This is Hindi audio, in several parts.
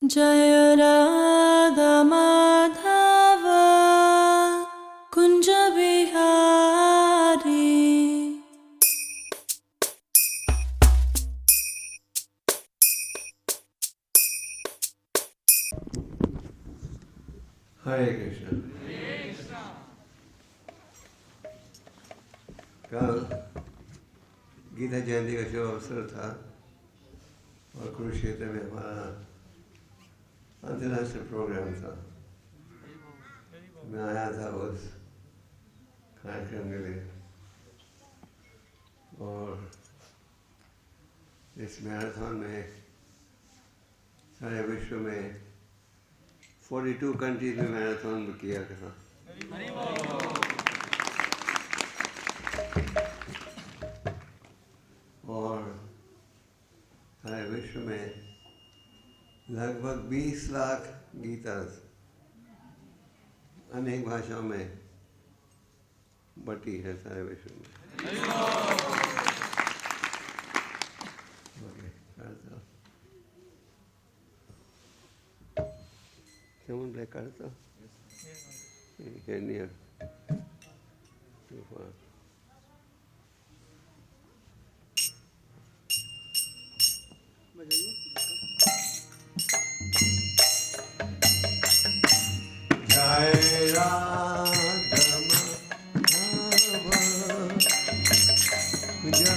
जय राधा माधव कुंज बिहारी। हरे कृष्ण। कल गीता जयंती का शुभ अवसर था और कुरुक्षेत्र में हमारा अंतर्राष्ट्रीय प्रोग्राम था। मैं आया था उस कार्यक्रम के लिए और इस मैराथन में सारे विश्व में 42 कंट्रीज में मैराथन किया था। और सारे विश्व में लगभग 20 लाख गीता अनेक भाषाओं में बटी है सारे विश्व में। Someone play Karta? Here near. Too far. Jai Radha Madhava Kunja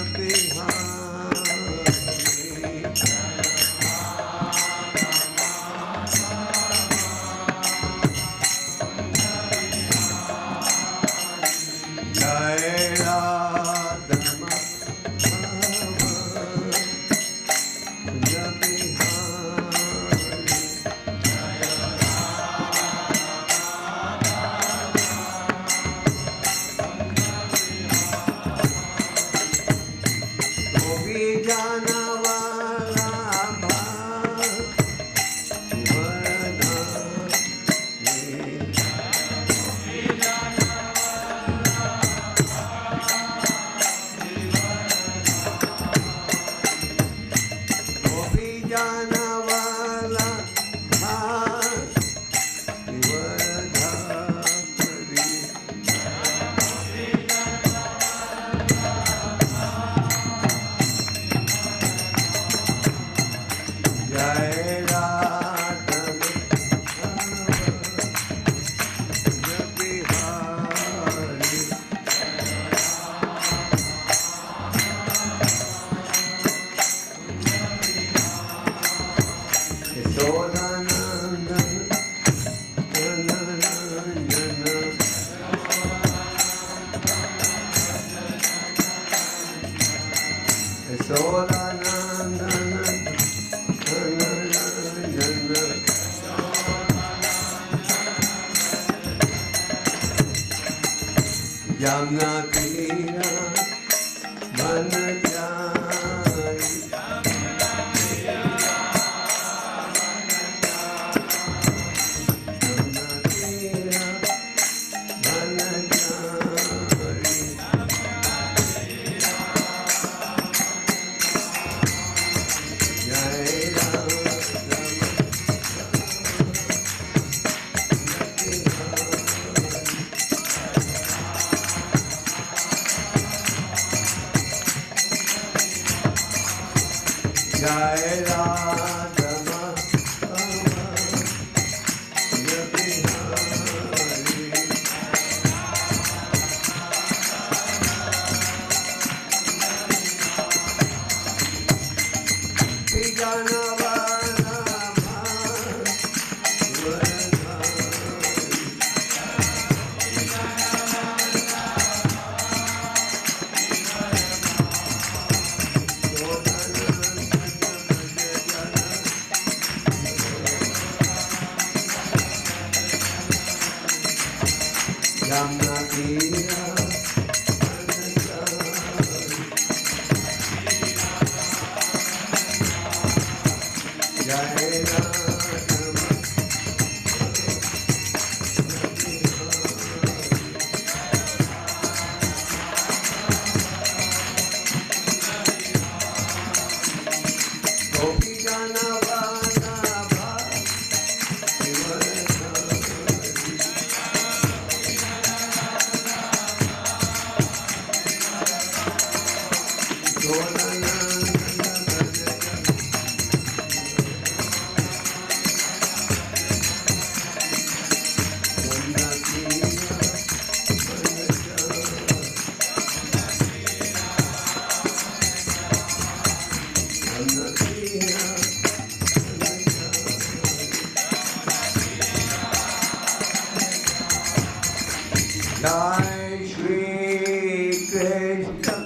Jai Shri Krishna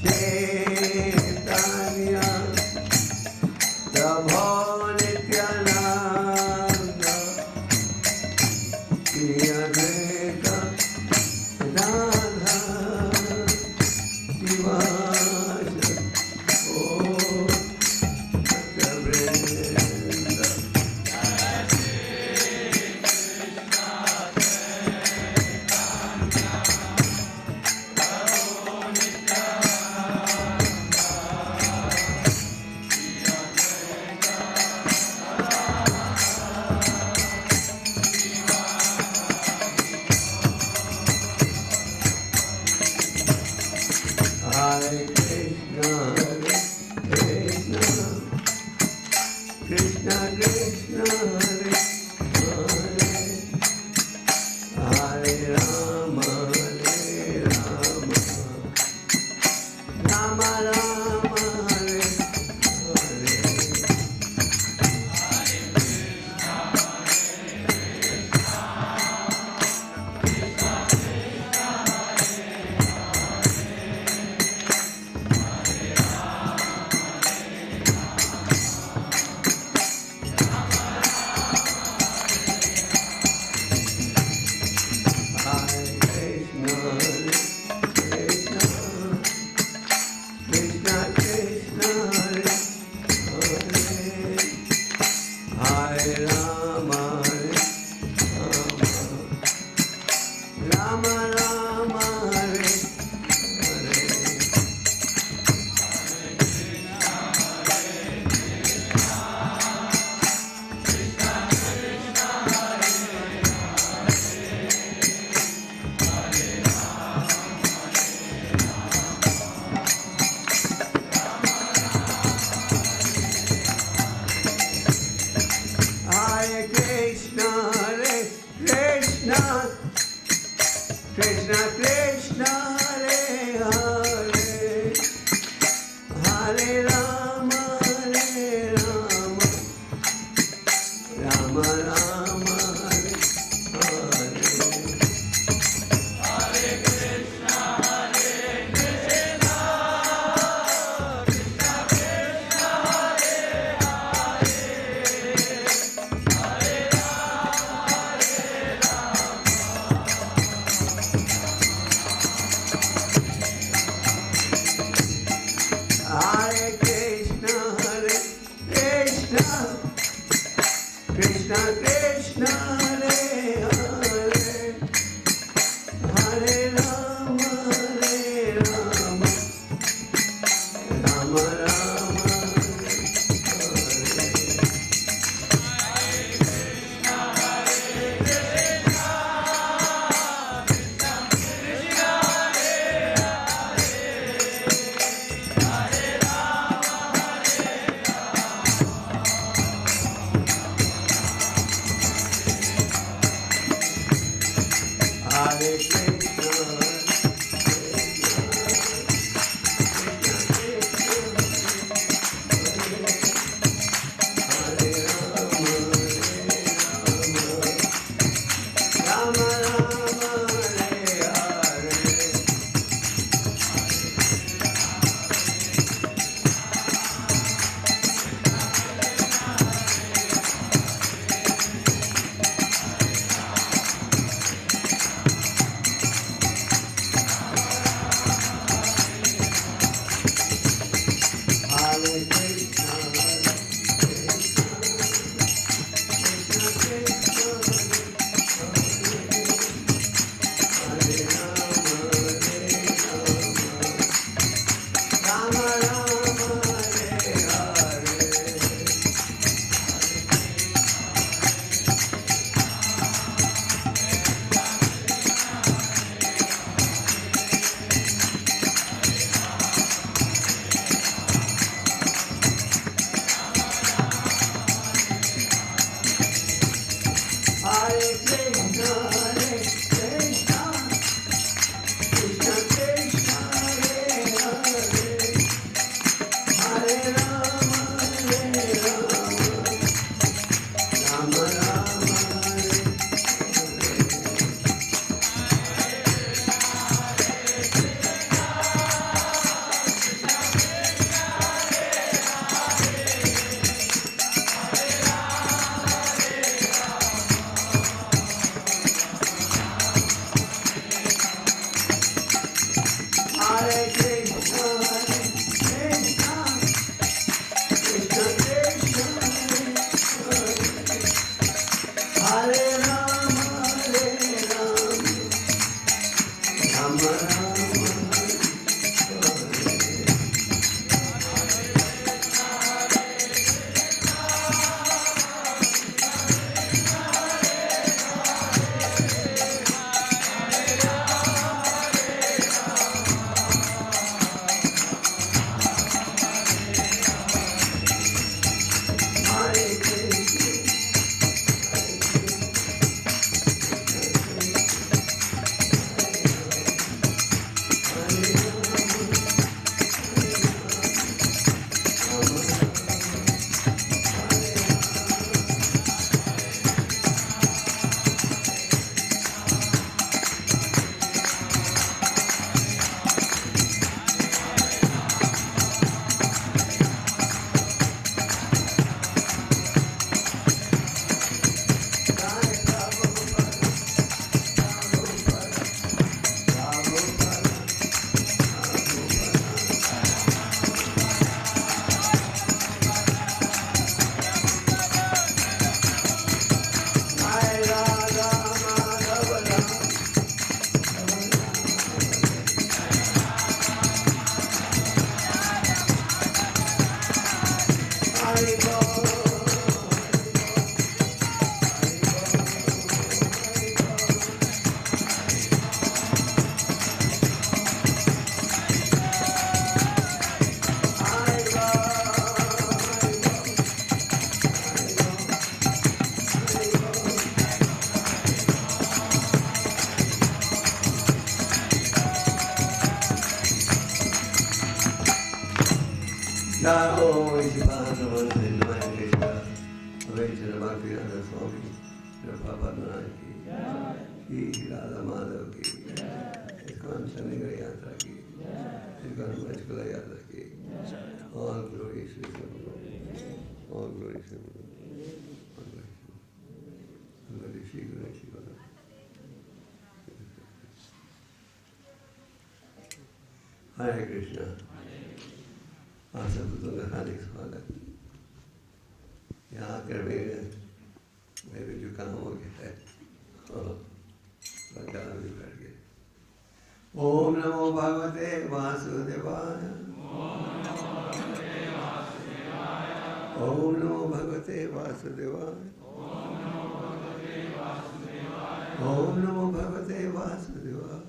Chaitanya Prabhu Nityananda Shri Advaita Radha Shivasa Oh Sattavrinda Hare Krishna, Krishna, Krishna Krishna, Hare Hare, Hare Rama, Rama Rama, Hare Hare. Hare Krishna, Krishna, Krishna Krishna, Hare Rama, Rama Rama, Hare Hare. Hare Krishna, Hare Krishna, Krishna Krishna, Hare Hare, Hare Rama, Rama Rama, Hare Hare. Hare Krishna, Hare Krishna, Krishna Krishna, Hare Hare, Hare Rama, Rama Rama, Hare Hare Krishna, Hare Rama, Rama Rama, Hare Hare. Hare Krishna, Krishna Krishna, Hare Rama, Rama Rama, Hare Hare. Hare Krishna, Krishna Krishna, Hare Rama, Rama Rama, Hare Om Shivananda Krishna, Vaishnava Bhaktivedanta Swami, Prabhupada ki, Radha Madhav ki, ISKCON Chandigarh Yatra ki, ISKCON Panchkula Yatra ki, all glory Shri Guru, all glory Shri Guru, all glory Shri Guru, Shri Guru. Hare Krishna. आप सब का हार्दिक स्वागत। यहाँ आकर मेरे जो काम हो गया है गला भी भर गया। ओम नमो भगवते वासुदेवाय। ओम नमो भगवते वासुदेवाय। ओम नमो भगवते वासुदेवाय।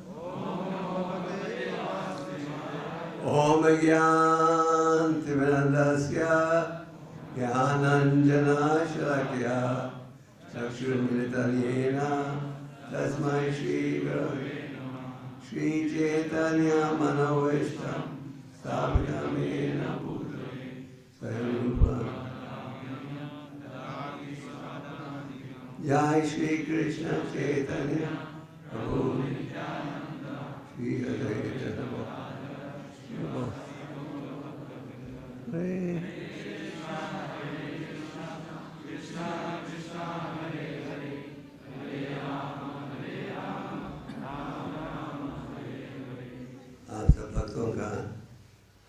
ओम ज्ञानतिमिरन्दस्य ज्ञानाञ्जनशलाकया चक्षुर्मिलितं येन तस्मै श्रीगुरवे श्रीचैतन्यमनोभीष्टं स्थापितं येन भूतले स्वयं रूपा जय श्री कृष्ण चैतन्य प्रभु Shri Advaita Hare Krishna Krishna Hare Hare Hare Rama Rama Hare Hare। आप सब भक्तों का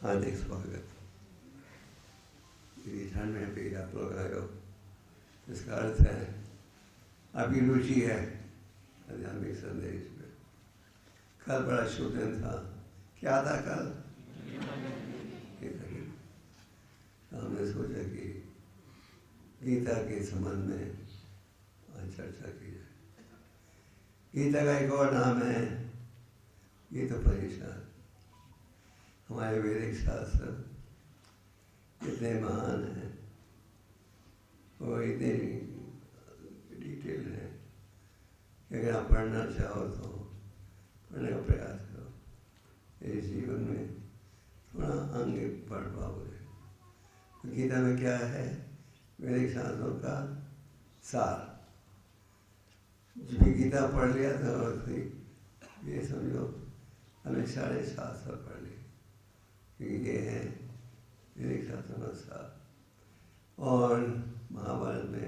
हार्दिक स्वागत। ठंड में भी आप लोग आए हो, इसका अर्थ है आपकी रुचि है आध्यात्मिक संदेश में। कल बड़ा शुभ दिन था। क्या था कल? हमने सोचा कि गीता के संबंध में आज चर्चा की जाए। गीता का एक और नाम है गीतोपनिषद। हमारे वैदिक शास्त्र इतने महान हैं और इतने डिटेल हैं कि अगर आप पढ़ना चाहो तो पढ़ने का प्रयास करो। इस जीवन में थोड़ा अंग बढ़ पाओगे। गीता में क्या है? वैदिक शास्त्रों का सार। जब गीता पढ़ लिया तो ये समझो हमें सारे शास्त्र पढ़ लिए, क्योंकि ये है वैदिक शास्त्रों का सार। और महाभारत में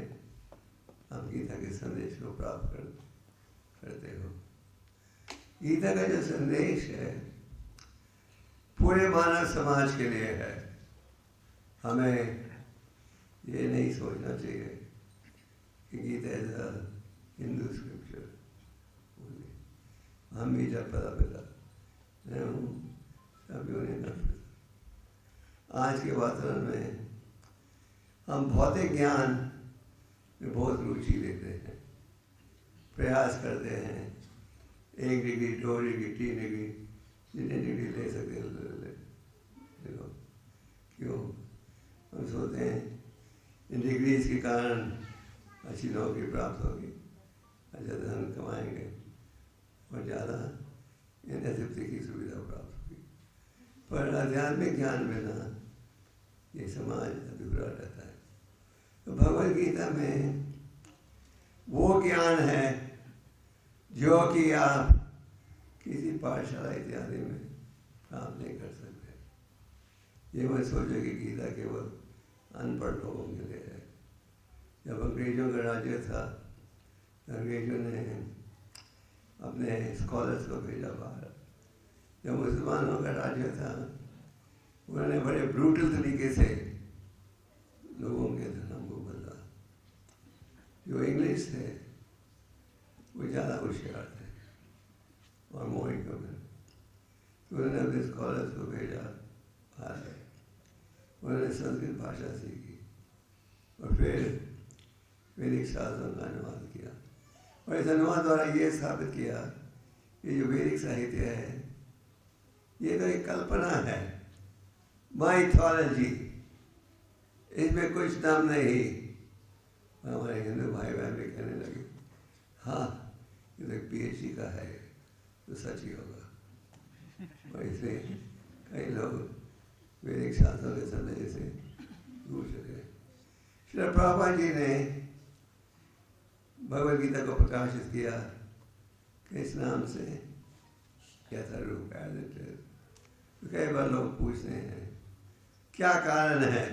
आप गीता के संदेश को प्राप्त करते हो। गीता का जो संदेश है पूरे मानव समाज के लिए है। हमें ये नहीं सोचना चाहिए कि Gita is a Hindu scripture. हम भी जब पता मैं हूँ सभी उन्हें न पता। आज के वातावरण में हम भौतिक ज्ञान में बहुत रुचि लेते हैं, प्रयास करते हैं। 1 डिग्री 2 डिग्री 3 डिग्री जितने डिग्री ले सकते ले लो। क्यों? हम सोचते हैं इन डिग्रीज के कारण अच्छी नौकरी प्राप्त होगी, अच्छा धन कमाएंगे और ज़्यादा नेतृत्व की सुविधा प्राप्त होगी। पर आध्यात्मिक ज्ञान बिना ये समाज अधूरा रहता है। तो भगवद गीता में वो ज्ञान है जो कि आप किसी पाठशाला इत्यादि में प्राप्त नहीं कर सकते। ये मत सोचो कि गीता केवल अनपढ़ लोगों के लिए है। जब अंग्रेजों का राज्य था, अंग्रेजों ने अपने स्कॉलर्स को भेजा बाहर। जब मुसलमानों का राज्य था, उन्होंने बड़े ब्रूटल तरीके से लोगों के धर्म को बदला। जो इंग्लिश थे वो ज़्यादा होशियार थे और मोहित को तो उन्होंने अपने स्कॉलर्स को भेजा बाहर। उन्होंने संस्कृत भाषा सीखी और फिर वैदिक शास्त्रों का अनुवाद किया। और इस अनुवाद द्वारा ये स्थापित किया कि जो वैदिक साहित्य है ये तो एक कल्पना है, माइथोलॉजी। इसमें कुछ दम नहीं। हमारे हिंदू भाई बहन भी कहने लगे हाँ ये तो PhD का है तो सच ही होगा। और इसलिए कई लोग वैदिक शास्त्रों के संदेश से दूर चले। श्री प्रभुपाद जी ने भगवद गीता को प्रकाशित किया किस नाम से? यथारूप एज इट इज। तो कई बार लोग पूछते हैं क्या कारण है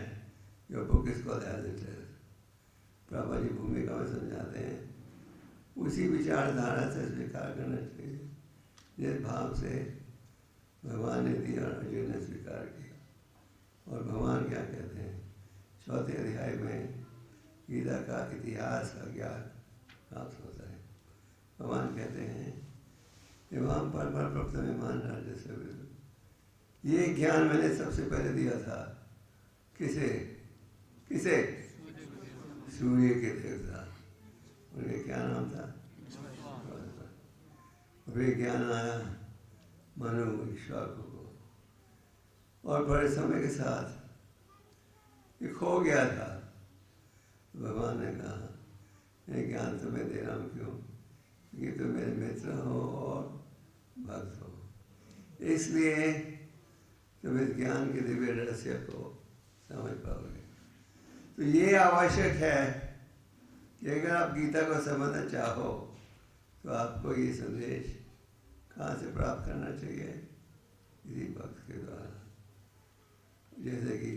जो बुक इसको as it is. Prabhupada ji भूमिका में समझाते हैं उसी विचारधारा से स्वीकार करना चाहिए जिस भाव से भगवान ने दिया और अर्जुन ने स्वीकार किया। और भगवान क्या कहते हैं? चौथे अध्याय में गीता का इतिहास का ज्ञान प्राप्त होता है। भगवान कहते हैं इमाम पर प्रथम ईमान राज्य से ये ज्ञान मैंने सबसे पहले दिया था। किसे? किसे? सूर्य के देवता। उनके क्या नाम था? वे ज्ञान आया मनु ईश्वर को और बड़े समय के साथ ये खो गया था। भगवान ने कहा ये ज्ञान तुम्हें दे रहा हूँ क्यों? क्योंकि तुम मेरे मित्र हो और भक्त हो, इसलिए तुम इस ज्ञान के दिव्य रहस्य को समझ पाओगे। तो ये आवश्यक है कि अगर आप गीता को समझना चाहो तो आपको ये संदेश कहाँ से प्राप्त करना चाहिए? इसी भक्त के द्वारा। जैसे कि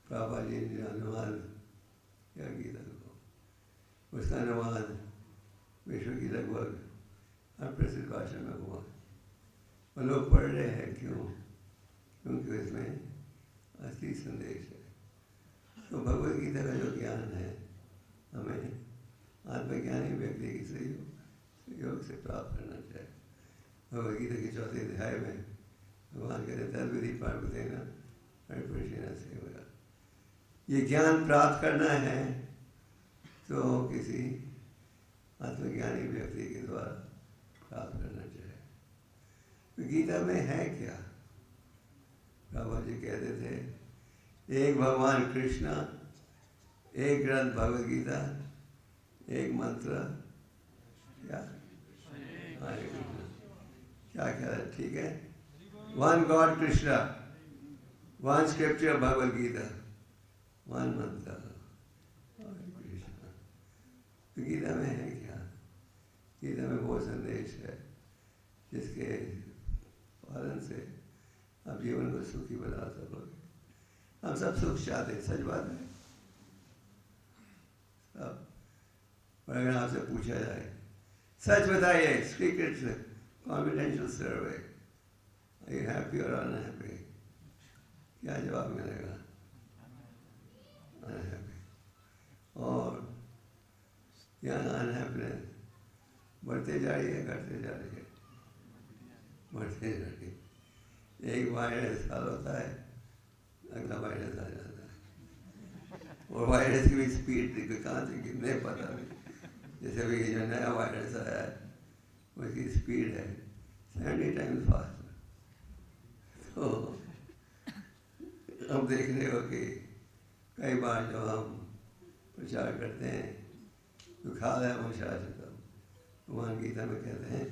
प्रभुपाद जी ने अनुवाद किया गीता को, उसका अनुवाद विश्व की लगभग हर प्रसिद्ध भाषा में हुआ और लोग पढ़ रहे हैं। क्यों? क्योंकि इसमें असली संदेश है। तो भगवद गीता का जो ज्ञान है हमें आत्मज्ञानी व्यक्ति की सहयोग से प्राप्त करना चाहिए। भगवद गीता के चौथे अध्याय में भगवान कहते तद्विधि पार्वतेन परिपुरुषेण सेवया। ये ज्ञान प्राप्त करना है तो किसी आत्मज्ञानी व्यक्ति के द्वारा प्राप्त करना चाहिए। तो गीता में है क्या? प्रभुपाद जी कहते थे एक भगवान कृष्ण, एक ग्रंथ भगवद गीता, एक मंत्र क्या? हरे कृष्ण। क्या कह रहे? ठीक है। One God Krishna, one scripture Bhagavad Gita, one mantra Hare Krishna. तो गीता में है क्या? गीता में वो संदेश है जिसके पालन से आप जीवन को सुखी बना सकोगे। हम सब सुख चाहते हैं, सच बात है। पर अगर आपसे पूछा जाए सच बताइए, secret confidential survey, are you happy और अनहैप्पी? क्या जवाब मिलेगा? अनहैप्पी। और यहाँ अनहैप्पीनेस बढ़ते जा रही है, घटते जा रही है? बढ़ते जा रही है। एक वायरस हाल होता है, अगला वायरस आ जाता है और वायरस की भी स्पीड कहाँ से कितने पता नहीं। जैसे अभी जो नया वायरस आया है उसकी स्पीड है 70 टाइम्स फास्ट। तो हम देख रहे हो कि कई बार जब हम प्रचार करते हैं तो खाला मुशाशतम, भगवान गीता में कहते हैं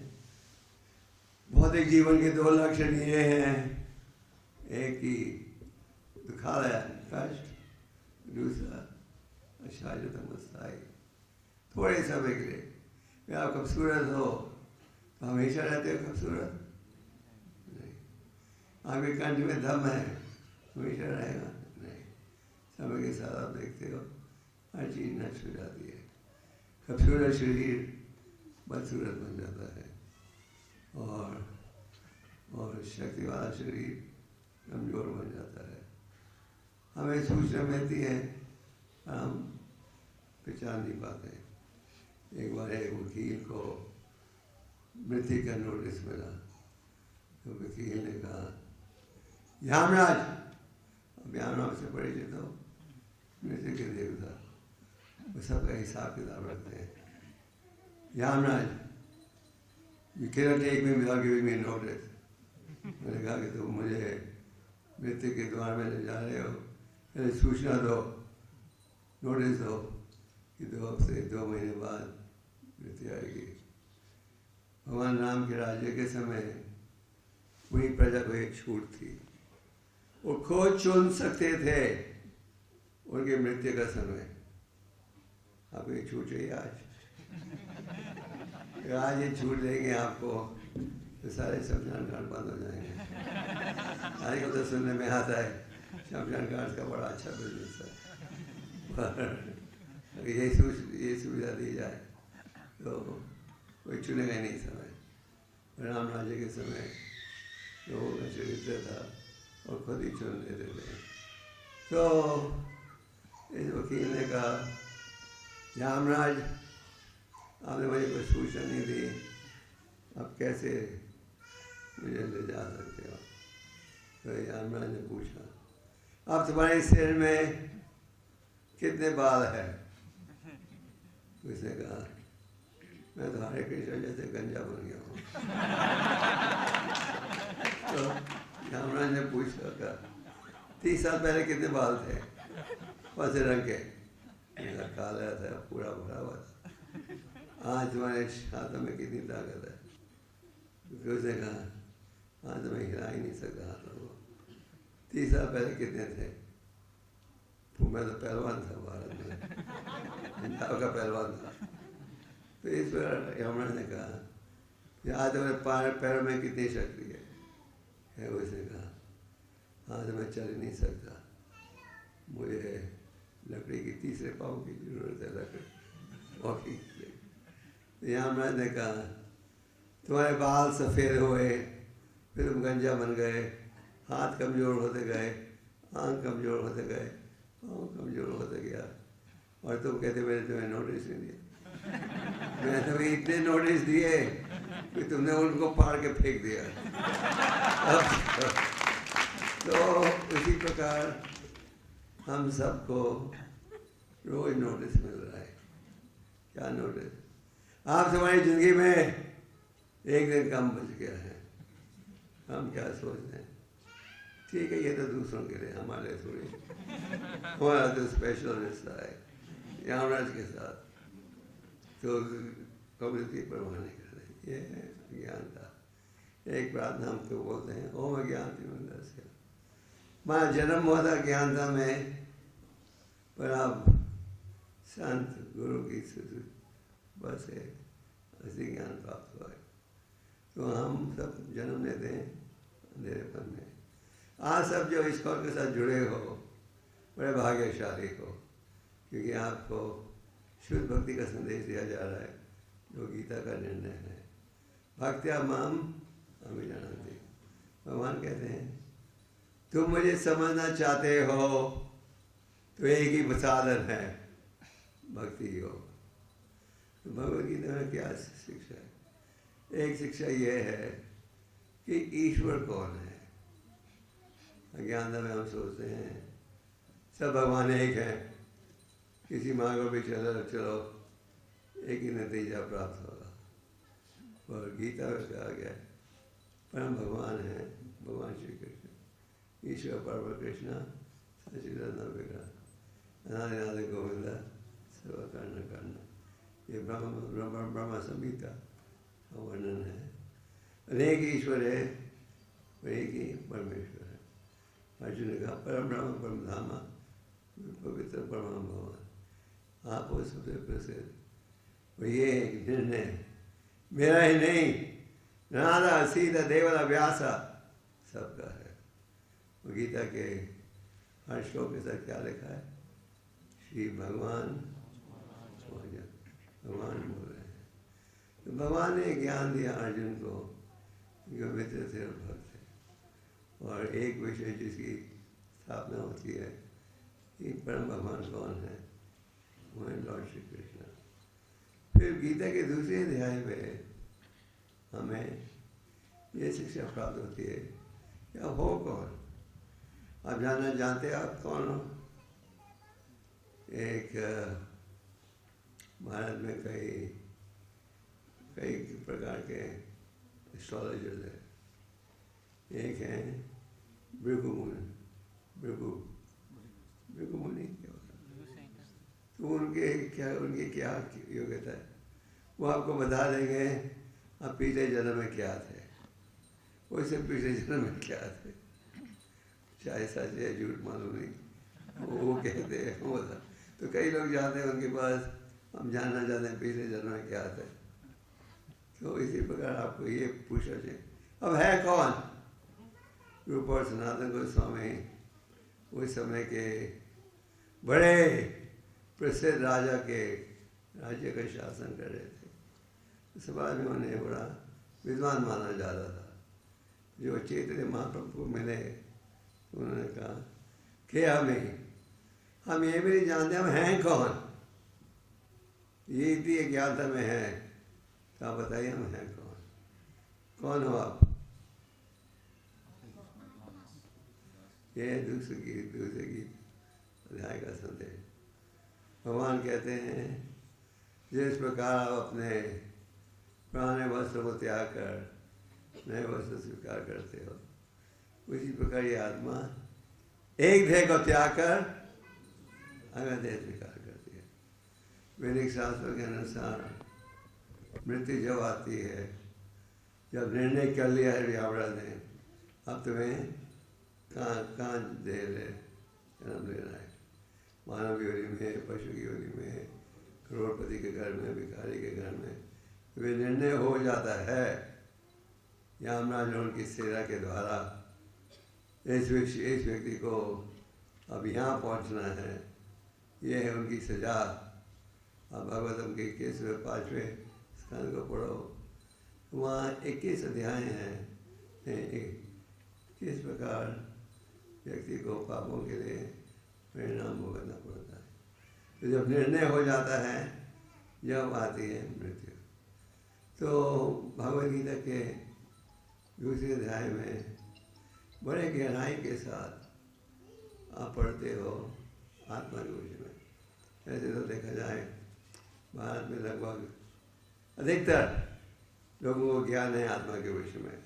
भौतिक जीवन के 2 लक्षण ये हैं, एक ही दुखालय कष्ट, दूसरा अशाश्वतम अस्थायी। थोड़े समय के लिए आप खूबसूरत हो तो हमेशा रहते हो खूबसूरत नहीं। आपके कंठ में दम है, हमेशा रहेगा नहीं। समय के साथ आप देखते हो हर चीज़ नष्ट हो जाती है। खूबसूरत शरीर बदसूरत बन जाता है और शक्ति वाला शरीर कमजोर बन जाता है। हमें सूचना मिलती है, हम पहचान नहीं पाते। एक बार एक वकील को मृत्यु का नोटिस मिला तो वकील ने कहा यामराज, अब यामराज से परिचित हो, मृत्यु के देवता, वो सबका हिसाब किताब रखते हैं। यामराज, you cannot take me without giving me notice। मैंने कहा कि तुम मुझे मृत्यु के द्वार में ले जा रहे हो, पहले सूचना दो, नोटिस दो कि 2 हफ्ते 2 महीने बाद मृत्यु आएगी। भगवान राम के राज्य के समय पूरी प्रजा को एक छूट थी, वो खुद चुन सकते थे उनकी मृत्यु का समय। आपको ये छूट चाहिए आज ये छूट देंगे आपको तो सारे शमशान घाट बंद हो जाएंगे। आजकल तो सुनने में आता है शमशान घाट का बड़ा अच्छा बिजनेस है, पर ये सुविधा दी जाए तो कोई चुनेगा ही नहीं समय। राम राज्य के समय लोगों का चरित्र था और खुद ही चुन लेते थे। तो इस वकील ने कहा, यमराज आपने मुझे कोई सूचना नहीं दी, आप कैसे मुझे ले जा सकते हो? तो यमराज ने पूछा, अब तुम्हारे सिर में कितने बाल हैं? उसने कहा, मैं तो हरे कृष्ण जैसे गंजा बन गया हूँ। तो यमराज ने पूछा, 30 साल पहले कितने बाल थे? कौन से रंग के? काला था, पूरा भरा हुआ था। आज तुम्हारे हाथों में कितनी ताकत है? क्योंकि उसने कहा, आज तो मैं हिला ही नहीं सकता हाथों को। 30 साल पहले कितने थे? मैं तो पहलवान था भारत में, पंजाब का पहलवान था। तो इस पर यमराज ने कहा, आज तुम्हारे पैरों में कितनी शक्ति है? उसने कहा, आज मैं चल नहीं सकता, मुझे लकड़ी की तीसरे पाँव की जरूरत है, लकड़ी वॉकिंग के लिए। यमराज ने कहा, तुम्हारे बाल सफ़ेद हुए, फिर तुम गंजा बन गए, हाथ कमज़ोर होते गए, आँख कमज़ोर होते गए, पाँव कमज़ोर होते गया, और तुम कहते मैंने तुम्हें नोटिस नहीं दिया। मैंने तुम्हें इतने नोटिस दिए कि तुमने उनको फाड़ के फेंक दिया। तो उसी प्रकार हम सबको रोज नोटिस मिल रहा है। क्या नोटिस? आप तुम्हारी जिंदगी में एक दिन कम बच गया है। हम क्या सोचते हैं, ठीक है ये तो दूसरों के लिए, हमारे थोड़ी, हमारा तो स्पेशल रिश्ता है यमराज के साथ, तो कभी की परवाह नहीं कर रहे। ये ज्ञान था। एक प्रार्थना हम तो बोलते हैं, ओम ज्ञान मंदिर से हमारा जन्म हुआ था ज्ञान था में, पर अब संत गुरु की बस है ऐसी ज्ञान प्राप्त हुआ है। तो हम सब जन्म लेते हैं अंधेरेपन में। आज सब जो ईश्वर के साथ जुड़े हो बड़े भाग्यशाली हो, क्योंकि आपको शुद्ध भक्ति का संदेश दिया जा रहा है जो गीता का निर्णय है। भक्त्या माम अभिजानन्ति। भगवान कहते हैं तुम मुझे समझना चाहते हो तो एक ही साधन है, भक्ति योग। तो भगवद गीता में क्या शिक्षा है? एक शिक्षा ये है कि ईश्वर कौन है। अज्ञानता में हम सोचते हैं सब भगवान एक है, किसी मार्ग पर चलो एक ही नतीजा प्राप्त होगा। और गीता में कहा गया है परम भगवान है भगवान श्री कृष्ण, ईश्वर परम कृष्ण सच्चिदानंद विग्रह अनादि अनादि गोविंद सर्व कर्ण कर्ण। ये ब्रह्म संहिता का वर्णन है। अनेक ईश्वर है और एक ही परमेश्वर है। अर्जुन ने कहा परम ब्रह्म परम धामा पवित्र परम भगवान, आप वो सबसे प्रसिद्ध। और ये एक निर्णय मेरा ही नहीं, नादा सीधा देवला व्यासा सबका है। वो गीता के हर श्लोक के साथ क्या लिखा है? श्री भगवान भगवान बोल रहे हैं। तो भगवान ने ज्ञान दिया अर्जुन को जो मित्र थे और भक्त थे। और एक विषय जिसकी स्थापना होती है कि परम भगवान कौन है, वो है लॉर्ड श्री कृष्ण। फिर गीता के दूसरे अध्याय में हमें ये शिक्षा प्राप्त होती है क्या हो कौन। आप जानते आप कौन हो? एक भारत में कई प्रकार के एस्ट्रोलॉजर्स हैं। एक हैं भृगु मुनि। भृगु मुनि क्या होता है? तो उनकी क्या योग्यता है वो आपको बता देंगे। आप पिछले जन्म में क्या थे, वैसे पिछले जन्म में क्या थे, चाहे सच है झूठ मालूम नहीं, वो कहते हैं वो था। तो कई लोग जाते हैं उनके पास, हम जानना चाहते हैं पिछले जन्म में क्या था। तो इसी प्रकार आपको ये पूछना चाहिए, अब है कौन? रूप और सनातन गोस्वामी उस समय के बड़े प्रसिद्ध राजा के राज्य का शासन कर रहे थे। समाज में उन्हें बड़ा विद्वान माना जाता था। जो चैतन्य महाप्रभु को मिले उन्होंने कहा कि हम ये भी नहीं जानते हम हैं कौन, ये इतनी अज्ञानता में है, तो आप बताइए हम हैं कौन? कौन हो आप? ये दूसरे गीत अध्याय का संदेश। भगवान कहते हैं जिस प्रकार आप अपने पुराने वस्त्र को त्याग कर नए वस्त्र स्वीकार करते हो, उसी प्रकार ये आत्मा एक देह को त्याग कर अगला देह स्वीकार करती है। वैदिक शास्त्रों के अनुसार मृत्यु जब आती है, जब निर्णय कर लिया है व्यावरण ने अब तुम्हें कहाँ दे ले जन्म लेना है, मानव योनि में, पशु की योनि में, करोड़पति के घर में, भिखारी के घर में, वे निर्णय हो जाता है यमराज उनकी सेना के द्वारा इस व्यक्ति को अब यहाँ पहुँचना है, ये है उनकी सजा। अब भगवतम के 21वें स्कंद को पढ़ो, वहाँ 21 अध्याय हैं किस प्रकार व्यक्ति को पापों के लिए परिणाम भुगतना पड़ता है। तो जब निर्णय हो जाता है जब आती है मृत्यु। तो भगवद गीता के दूसरे अध्याय में बड़े गहराई के साथ आप पढ़ते हो आत्मा के विषय में। ऐसे तो देखा जाए भारत में लगभग अधिकतर लोगों को ज्ञान है आत्मा के विषय में,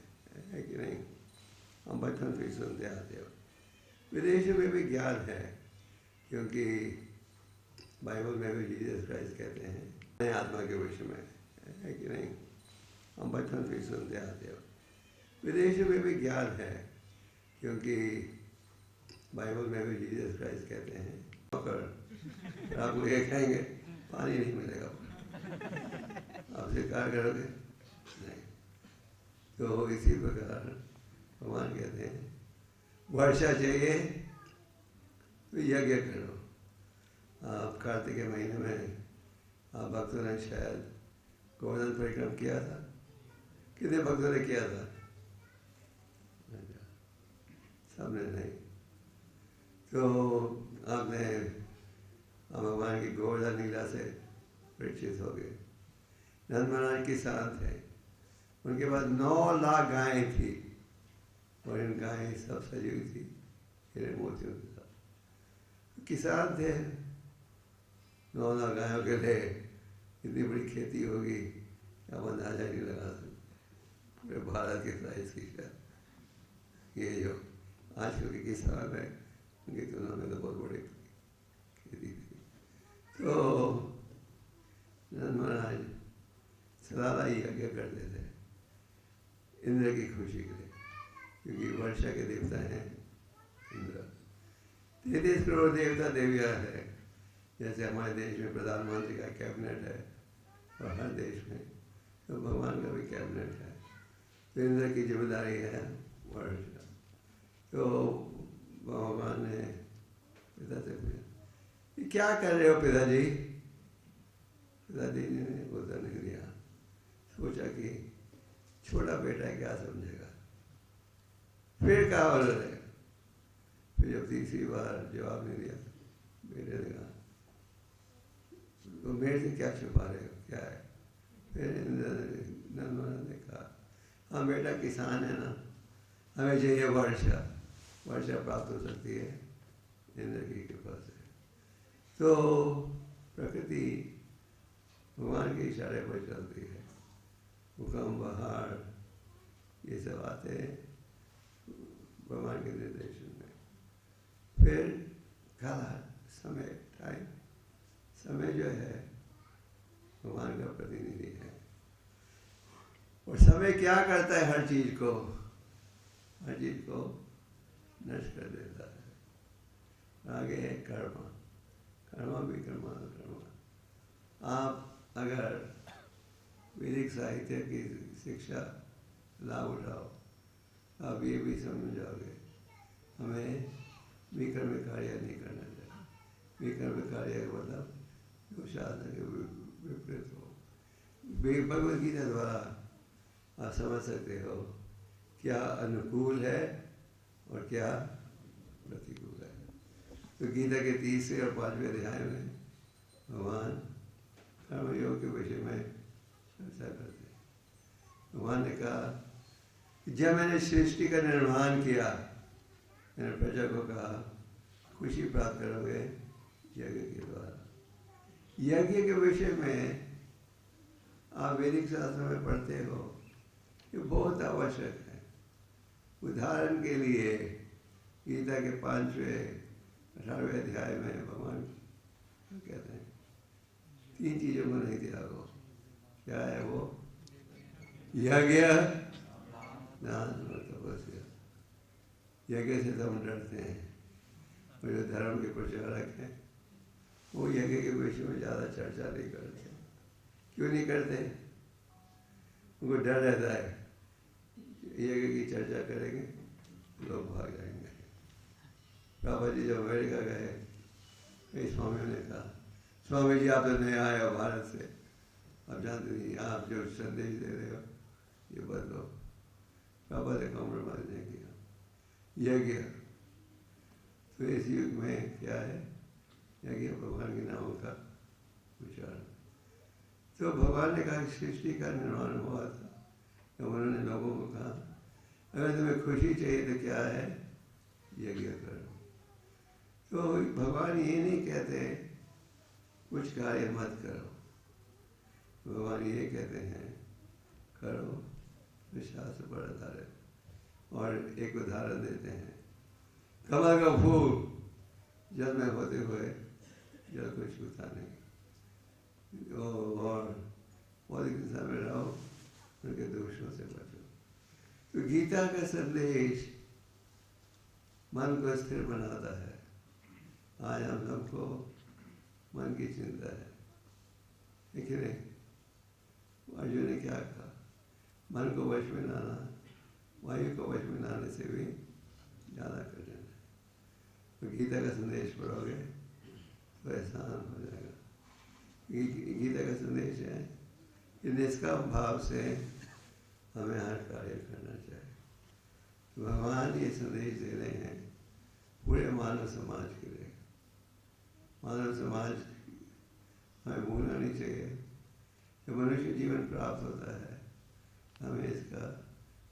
है कि नहीं? हम बचपन से सुनते आते हो। विदेशों में भी ज्ञान है, क्योंकि बाइबल में भी जीसस क्राइस्ट कहते हैं आत्मा के विषय में, है कि नहीं? हम बचपन से सुनते आते हो। विदेशों में भी ज्ञान है, क्योंकि बाइबल में भी जीसस क्राइस्ट कहते हैं अगर आप लोग ये कहेंगे पानी नहीं मिलेगा, आप स्वीकार करोगे? नहीं। तो इसी प्रकार भगवान कहते हैं वर्षा चाहिए तो यज्ञ करो। आप कार्तिक के महीने में आप भक्तों ने शायद गोवर्धन परिक्रम किया था, कितने भक्तों ने किया था? सबने नहीं। तो आपने भगवान की गोवर्धन लीला से परिचित हो गए। नंद महाराज किसान थे, उनके पास 9 लाख गायें थी और इन गायें सब सजी हुई थी हीरे मोतियों के साथ। किसान थे, 9 लाख गायों के लिए इतनी बड़ी खेती होगी आप अंदाजा नहीं लगा सकते। पूरे भारत के साइज की शायद ये जो आजकल के किसान है उनकी तुलना में तो बहुत बड़ी खेती थी। तो नंद महाराज सलाना यज्ञ करते थे इंद्र की खुशी के लिए, क्योंकि वर्षा के देवता हैं इंद्र। 33 करोड़ देवता देवियाँ है, जैसे हमारे देश में प्रधानमंत्री का कैबिनेट है और हर देश में तो भगवान का भी कैबिनेट है। तो इंद्र की जिम्मेदारी है वर्षा। तो भगवान ने पिता से पूछा क्या कर रहे हो पिताजी? पिताजी ने उत्तर नहीं दिया। सोचा कि छोटा बेटा क्या समझेगा, फिर कहा बोल रहे। फिर जब तीसरी बार जवाब नहीं दिया बेटे ने कहा तो मेरे से क्या छुपा रहे हो, क्या है? फिर नंद महाराज ने कहा हाँ बेटा किसान है ना, हमें चाहिए वर्षा, वर्षा प्राप्त हो सकती है इंद्र की कृपा से। तो प्रकृति भगवान के इशारे पर चलती है, भूकंप बहार ये सब आते हैं भगवान के निर्देशन में। फिर काला समय टाइम, समय जो है भगवान का प्रतिनिधि है और समय क्या करता है हर चीज को नष्ट कर देता है। आगे है कर्म, कर्म भी कर्मा कर्मा। आप अगर वैदिक साहित्य की शिक्षा लाभ उठाओ, आप ये भी समझ जाओगे हमें विकर्म कार्य नहीं करना चाहिए। विकर्म कार्य का मतलब जो शास्त्र के विपरीत हो। भगवद गीता द्वारा आप समझ सकते हो क्या अनुकूल है और क्या प्रतिकूल है। तो गीता के 3 और 5वें अध्याय में भगवान कर्मयोग के विषय में चर्चा करते हैं। भगवान ने कहा कि जब मैंने सृष्टि का निर्माण किया, मैंने प्रजा को कहा खुशी प्राप्त करोगे यज्ञ के द्वारा। यज्ञ के विषय में आप वैदिक शास्त्र में पढ़ते हो, ये बहुत आवश्यक है। उदाहरण के लिए गीता के 5वें 18वें अध्याय में भगवान कहते हैं 3 चीज़ों को नहीं त्यागो। क्या है वो? यज्ञ, दान और तपस्या। यज्ञ से तो हम डरते हैं, और जो धर्म के प्रचारक हैं वो यज्ञ के विषय में ज़्यादा चर्चा नहीं करते। क्यों नहीं करते? उनको डर रहता है यज्ञ की चर्चा करेंगे लोग भाग जाएंगे। बाबा जी जब अमेरिका गए, कई स्वामियों ने कहा स्वामी जी आप तो नए आए हो भारत से, आप जानते नहीं, आप जो संदेश दे रहे हो ये बदलो। बाबा ने कॉम्प्रोमाइज नहीं किया। यज्ञ तो इस युग में क्या है? यज्ञ भगवान के नामों का उच्चारण। तो भगवान ने कहा सृष्टि का निर्माण हुआ था, तो उन्होंने लोगों को कहा अगर तुम्हें खुशी चाहिए तो क्या है? यज्ञ करो। तो भगवान ये नहीं कहते कुछ कार्य मत करो। भगवान ये कहते हैं करो तो शास्त्र पर आधारित। और एक उदाहरण देते हैं, कमल का फूल जल में होते हुए जल को छूता नहीं, और पौधे के सामने रहो, उनके दोषों से बचो। तो गीता का संदेश मन को स्थिर बनाता है। आज हम सबको मन की चिंता है, लेकिन अर्जुन ने क्या कहा? मन को वश में लाना वायु को वश में लाने से भी ज़्यादा कठिन है। तो गीता का संदेश पढ़ोगे तो एहसान हो जाएगा। गीता का संदेश है कि निष्काम भाव से हमें हर कार्य करना चाहिए। तो भगवान ये संदेश दे रहे हैं पूरे मानव समाज के लिए। मानव समाज हमें भूलना नहीं चाहिए कि मनुष्य जीवन प्राप्त होता है, हमें इसका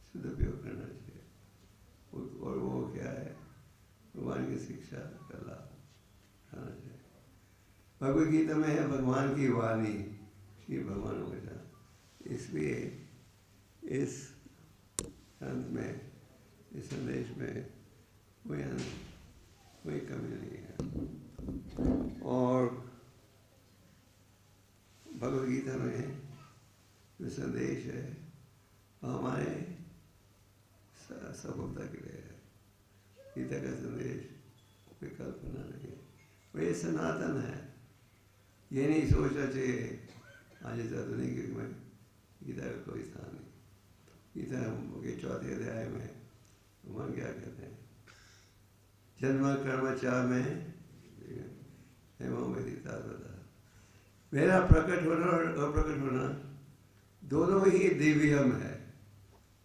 सदुपयोग करना चाहिए। और वो क्या है? भगवान की शिक्षा का लाभ उठाना चाहिए। भगवद गीता में है भगवान की वाणी, श्री भगवान वचन। इसलिए इस अंत में, इस संदेश में कोई कमी नहीं है। और भगवद गीता में जो संदेश है हमारे सफलता के लिए है। गीता का संदेश कोई कल्पना नहीं है, वो ये सनातन है। ये नहीं सोचना चाहिए आज इस आधुनिक युग में गीता का कोई स्थान नहीं। गीता के 4थे अध्याय में भगवान क्या कहते हैं? जन्म कर्म चा में मेरा प्रकट होना और अप्रकट होना दोनों ही दिव्यम है।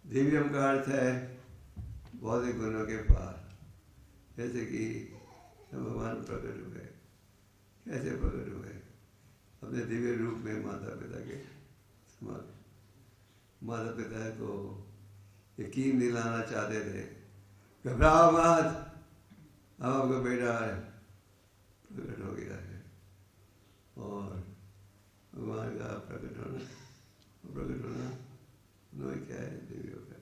दिव्यम का अर्थ है भौतिक गुणों के पार। जैसे कि भगवान प्रकट हुए, कैसे प्रकट हुए? अपने दिव्य रूप में माता पिता के समक्ष। माता पिता को यकीन दिलाना चाहते थे, घबराओ मत, अब आपका बेटा है प्रकट हो गया है। और भगवान का प्रकट होना दोनों क्या है? दिव्य है।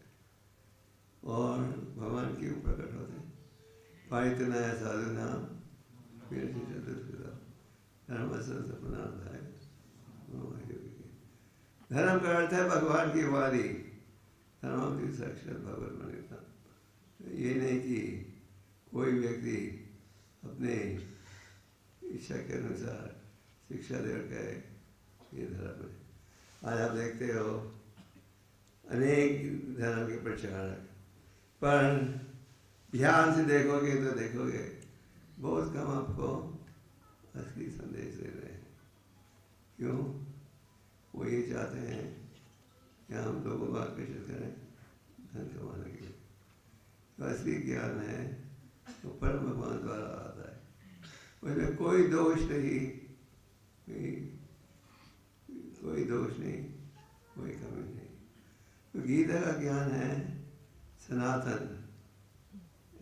और भगवान क्यों प्रकट होते हैं? पारितना साधु नाम धर्म सपना है। धर्म का अर्थ है भगवान की वाणी, धर्म की साक्षात भगवत बनेगा। ये नहीं कि कोई व्यक्ति अपने इच्छा के अनुसार शिक्षा दे रखा है ये धर्म है। आज आप देखते हो अनेक धर्म के प्रचारक, पर ध्यान से देखोगे तो देखोगे बहुत कम आपको असली संदेश दे रहे हैं। क्यों? वो ये चाहते हैं कि हम लोगों को आकर्षित करें धन कमाने के लिए। तो असली ज्ञान है तो परम भगवान द्वारा आता है, उसमें कोई दोष नहीं, कोई दोष नहीं, कोई कमी नहीं। तो गीता का ज्ञान है सनातन,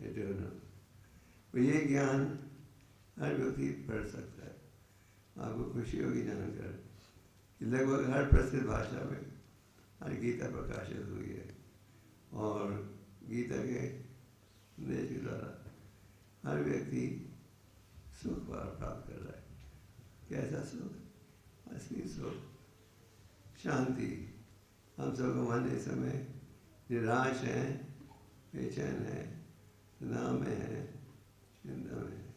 एटर्नल। तो ये ज्ञान हर व्यक्ति पढ़ सकता है। आपको खुशी होगी जानकर कि लगभग हर प्रसिद्ध भाषा में हर गीता प्रकाशित हुई है और गीता के संदेश के द्वारा हर व्यक्ति सुख प्राप्त कर रहा है। कैसा सुख? असली सुख, शांति। हम सब हमारे समय निराश हैं, बेचैन हैं, तनाव में हैं, चिंता में हैं।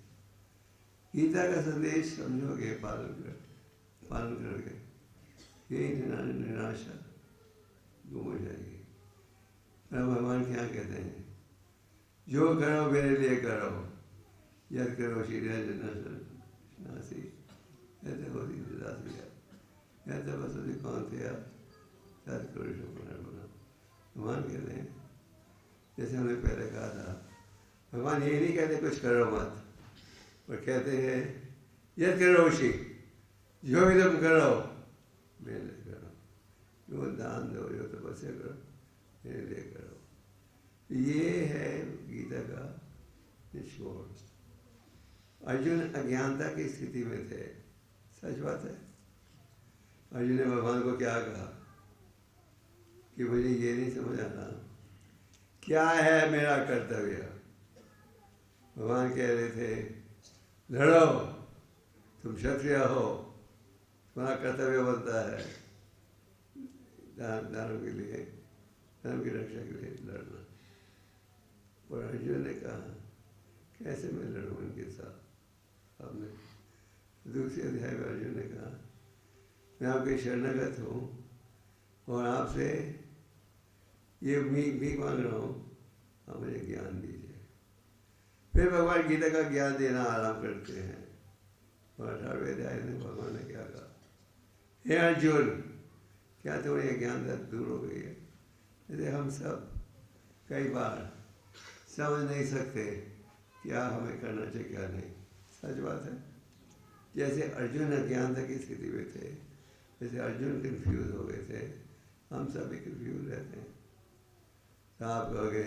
गीता का संदेश समझोगे, पालन करोगे, यही निराशा गुम हो जाएगी। भगवान क्या कहते हैं? जो करो मेरे लिए करो, यद करो श्री नासी ऐसे होती ऐसे बस कौन थे आप याद करो बना। भगवान कहते हैं, जैसे हमने पहले कहा था, भगवान ये नहीं कहते कुछ करो मत, पर कहते हैं यद करो श्री, जो भी तुम करो मेरे लिए करो, जो दान दो, जो तपस्या करो मेरे लिए करो। ये है गीता का निचोड़। अर्जुन अज्ञानता की स्थिति में थे, सच बात है। अर्जुन ने भगवान को क्या कहा कि मुझे ये नहीं समझ आता क्या है मेरा कर्तव्य। भगवान कह रहे थे लड़ो, तुम क्षत्रिय हो, तुम्हारा कर्तव्य बनता है दानव के लिए, धर्म की रक्षा के लिए लड़ना। पर अर्जुन ने कहा कैसे मैं लड़ूं इनके साथ। हमने दूसरे अध्याय में अर्जुन ने कहा मैं आपके शरणागत हूँ और आपसे ये भीख मांग रहा हूँ, आप मुझे ज्ञान दीजिए। फिर भगवान गीता का ज्ञान देना आराम करते हैं। और 18वें अध्याय में भगवान ने क्या कहा, हे अर्जुन, क्या तुम्हें यह ज्ञान दूर हो गई है? जैसे हम सब कई बार समझ नहीं सकते क्या हमें करना चाहिए क्या नहीं। सच बात है। जैसे अर्जुन अज्ञानता की स्थिति में थे, जैसे अर्जुन कंफ्यूज हो गए थे, हम सब भी कंफ्यूज रहते हैं। तो आप कहोगे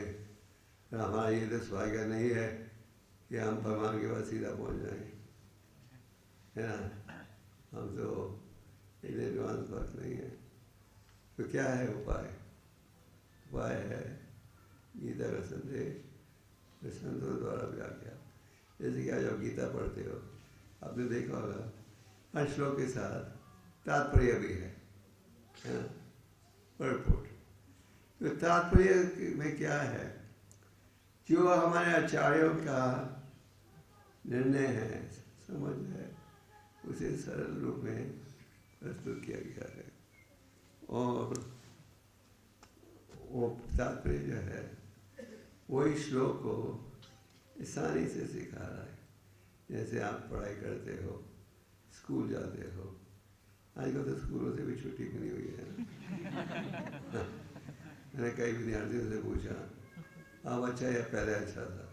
हमारा ये तो सौभाग्य नहीं है कि हम भगवान के पास सीधा पहुंच जाएंगे, है ना। हम तो इतने एडवांस बात नहीं है। तो क्या है उपाय? उपाय है गीता का संदेश संतों द्वारा व्याख्या। जैसे कि आज आप गीता पढ़ते हो, आपने देखा होगा हर श्लोक के साथ तात्पर्य भी है ना, परपोर्ट। तो तात्पर्य में क्या है? जो हमारे आचार्यों का निर्णय है, समझ है, उसे सरल रूप में प्रस्तुत किया गया है। और वो तात्पर्य जो है वही श्लोक को आसानी से सिखा रहा है। जैसे आप पढ़ाई करते हो, स्कूल जाते हो, आजकल तो स्कूलों से भी छुट्टी मिली हुई है ना। मैंने कई विद्यार्थियों से पूछा अब अच्छा या पहले अच्छा था?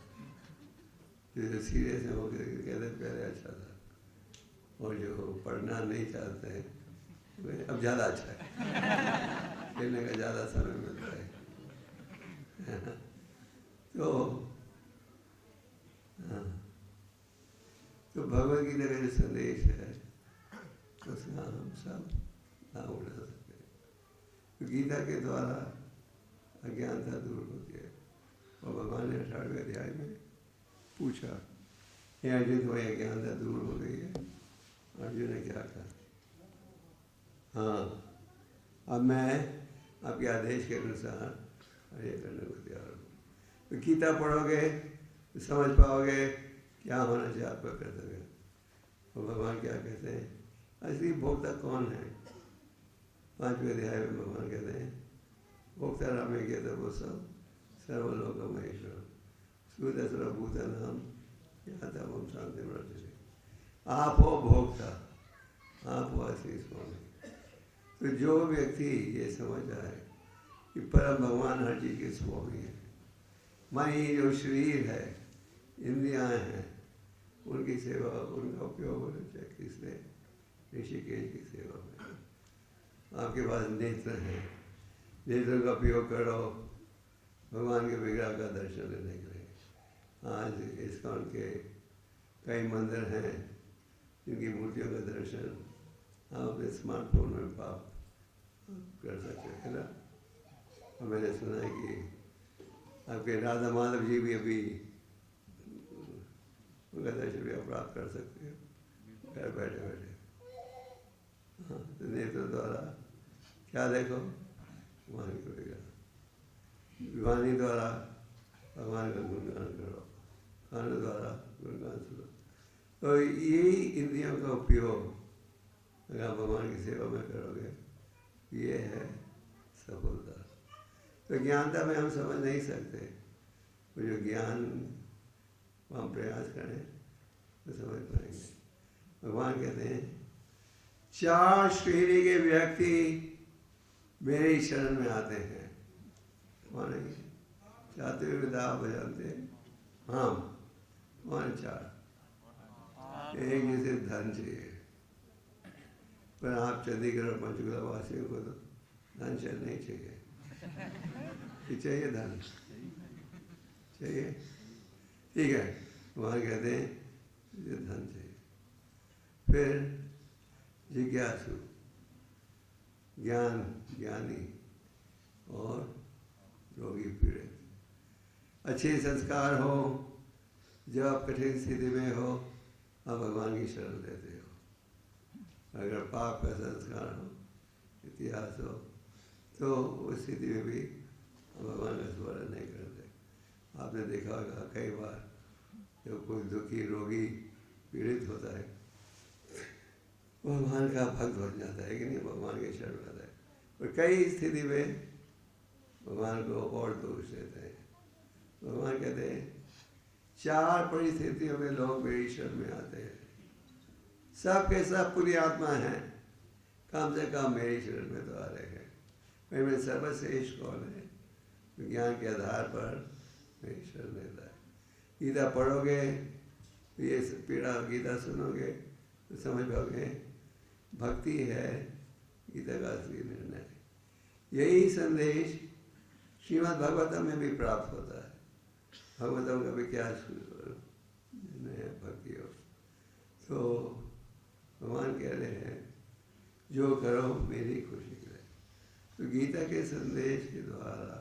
जो सीरियस है वो कहते पहले अच्छा था, और जो पढ़ना नहीं चाहते हैं वे अब ज़्यादा अच्छा है, खेलने का ज़्यादा समय मिलता है। तो हाँ, तो भगवद गीता का जो संदेश है उसका हम सब लाभ उठा सकते हैं। तो गीता के द्वारा अज्ञानता दूर होती है। और भगवान ने 18वें अध्याय में पूछा, हे अर्जुन, तुम्हारी अज्ञानता दूर हो गई है? अर्जुन ने क्या कहा, हाँ, अब मैं आपके आदेश के अनुसार ये करने को तैयार हूँ। तो गीता पढ़ोगे तो समझ पाओगे क्या होना चाहिए आपका कर्तव्य। और भगवान क्या कहते हैं, असली भोक्ता कौन है। 5वें अध्याय में भगवान कहते हैं भोक्ता रामे के तो वो सब सर्वलोक महेश्वर सूर्य सर्वभूता नाम याता हम शांति व्रत। आप हो भोक्ता, आप हो असली स्वामी। तो जो व्यक्ति ये समझ जाए कि परम भगवान हर चीज के स्वामी है, मैं ये जो शरीर है, इंद्रियां हैं, उनकी सेवा, उनका उपयोग होना चाहिए किसने, ऋषिकेश की सेवा में। आपके पास नेत्र हैं, नेत्रों का उपयोग करो भगवान के विग्रह का दर्शन लेने के लिए। आज इस्कॉन के कई मंदिर हैं जिनकी मूर्तियों का दर्शन आप अपने स्मार्टफोन में कर सकते हैं ना। और मैंने सुना है कि आपके राधा माधव जी भी अभी उनका दर्शन भी आप प्राप्त कर सकते हो घर बैठे बैठे। हाँ, तो नेत्र द्वारा क्या देखो, भगवान को विग्रह, वाणी द्वारा भगवान का गुणगान करो, कान द्वारा गुणगान सुनो। तो यही इंद्रियों का उपयोग अगर आप भगवान की सेवा में करोगे, ये है सफलता। तो ज्ञानता में हम समझ नहीं सकते, वो जो ज्ञान हम प्रयास करें तो समझ पाएंगे। भगवान कहते हैं 4 श्रेणी के व्यक्ति मेरी शरण में आते हैं। कौन है? चाहते हुए विदा बजाते हाँ, कौन 4? एक जिसे धन चाहिए, पर आप चंडीगढ़ और पंचकुला वासियों को तो धन शायद नहीं चाहिए। कि चाहिए धन? चाहिए, ठीक है। वहाँ कहते हैं ये धन चाहिए। फिर जिज्ञासु, ज्ञानी और रोगी पीड़ित। अच्छे संस्कार हो, जब आप कठिन स्थिति में हो आप भगवान की शरण लेते हो। अगर पाप का संस्कार हो, इतिहास हो, तो उस स्थिति में भी भगवान का स्मरण नहीं करते। आपने देखा होगा कई बार जब कोई दुखी रोगी पीड़ित होता है, भगवान का भक्त बन जाता है कि नहीं, भगवान के शरण आता है। और कई स्थिति में भगवान को और दोष देते हैं। भगवान कहते हैं 4 परिस्थितियों में लोग मेरी शरण में आते हैं। सब के सब पूरी आत्मा हैं, कम से कम मेरी शरण में तो आ रहे हैं। में सर्वश्रेष्ठ कौन है? विज्ञान के आधार पर मेरी शरण लेता है। गीता पढ़ोगे, ये पीड़ा गीता सुनोगे तो समझ पाओगे भक्ति है गीता का असली निर्णय। यही संदेश श्रीमद् भागवतम में भी प्राप्त होता है। भागवतम का भी क्या निर्णय है भक्ति हो। तो भगवान कह रहे हैं जो करो मेरी खुशी के लिए। तो गीता के संदेश के द्वारा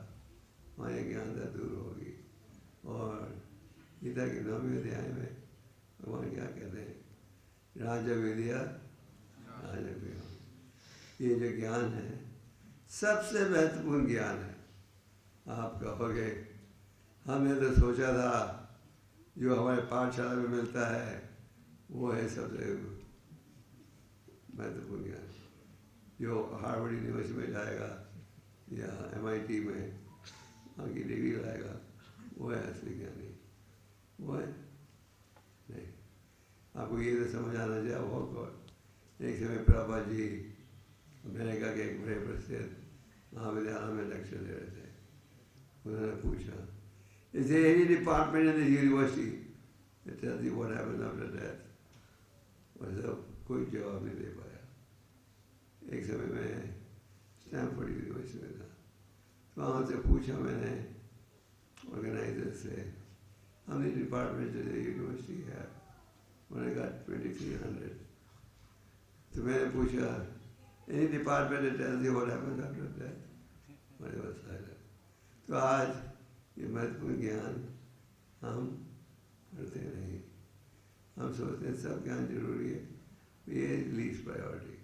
हमारी ज्ञानता दूर होगी। और गीता के 9वें अध्याय में भगवान क्या कहते हैं, राजा विद्या राजा विज्ञान। ये जो ज्ञान है सबसे महत्वपूर्ण ज्ञान है। आप कहोगे हमने तो सोचा था जो हमारे पाठशाला में मिलता है वो है सबसे महत्वपूर्ण ज्ञान। जो हार्वर्ड यूनिवर्सिटी में जाएगा या MIT में आगे डिग्री लाएगा वो है असली ज्ञानी, वो है नहीं। आपको ये तो समझ आना चाहिए वो कौन। एक समय प्रभुपाद जी अमेरिका के एक बड़े प्रसिद्ध महाविद्यालय में लेक्चर दे रहे थे। उन्होंने पूछा is there any department in the university that tells you what happens after death. मतलब कोई जवाब नहीं दे पाया। एक समय में स्टैनफोर्ड यूनिवर्सिटी में था, तो वहाँ से पूछा मैंने ऑर्गेनाइजर से how many departments does the university have? उन्होंने कहा 2300। तो मैंने पूछा any department that tells you what happens after death? मैंने बस साइलेंट। तो आज ये महत्वपूर्ण ज्ञान हम करते नहीं। हम सोचते हैं सब ज्ञान जरूरी है, ये लीस्ट प्रायोरिटी।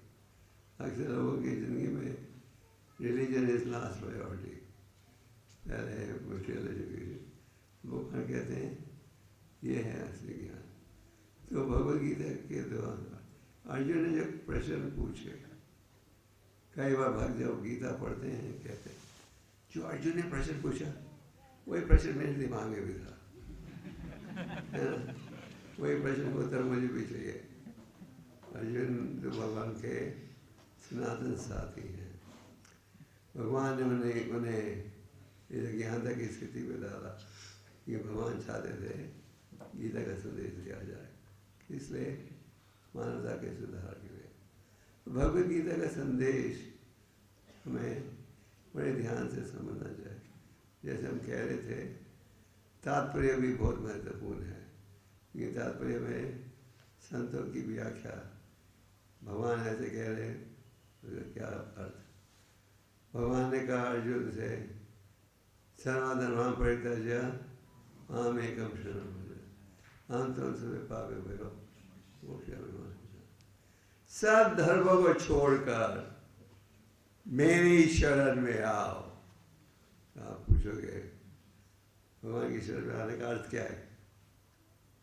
अक्सर लोगों की ज़िंदगी में रिलीजन इज लास्ट प्रायोरिटी, पहले मटेरियल एजुकेशन। भगवान कहते हैं ये है असली ज्ञान। तो भगवद गीता के द्वारा अर्जुन ने जब प्रश्न पूछे, कई बार भक्त जब गीता पढ़ते हैं कहते हैं जो अर्जुन ने प्रश्न पूछा वही प्रश्न मेरे दिमाग में भी था, है ना? वही प्रश्न का उत्तर मुझे भी चाहिए। अर्जुन तो भगवान के सनातन साथी हैं। भगवान ने उन्हें इस ज्ञानता की स्थिति में डाला कि भगवान चाहते थे गीता का संदेश दिया जाए, इसलिए मानवता के सुधार के लिए। भगवद गीता का संदेश हमें बड़े ध्यान से समझना चाहिए। जैसे हम कह रहे थे, तात्पर्य भी बहुत महत्वपूर्ण है। ये तात्पर्य में संतों की व्याख्या, भगवान ऐसे कह रहे हैं तो क्या अर्थ। भगवान ने कहा अर्जुन से, सर्वधर्मान् परित्यज्य माम् एकं शरणं व्रज, अहं त्वं सर्वपापेभ्यो मोक्षयामि मा शुचः। सब धर्मों को छोड़कर मेरी शरण में आओ। आप पूछोगे भगवान की शरण में आने का अर्थ क्या है?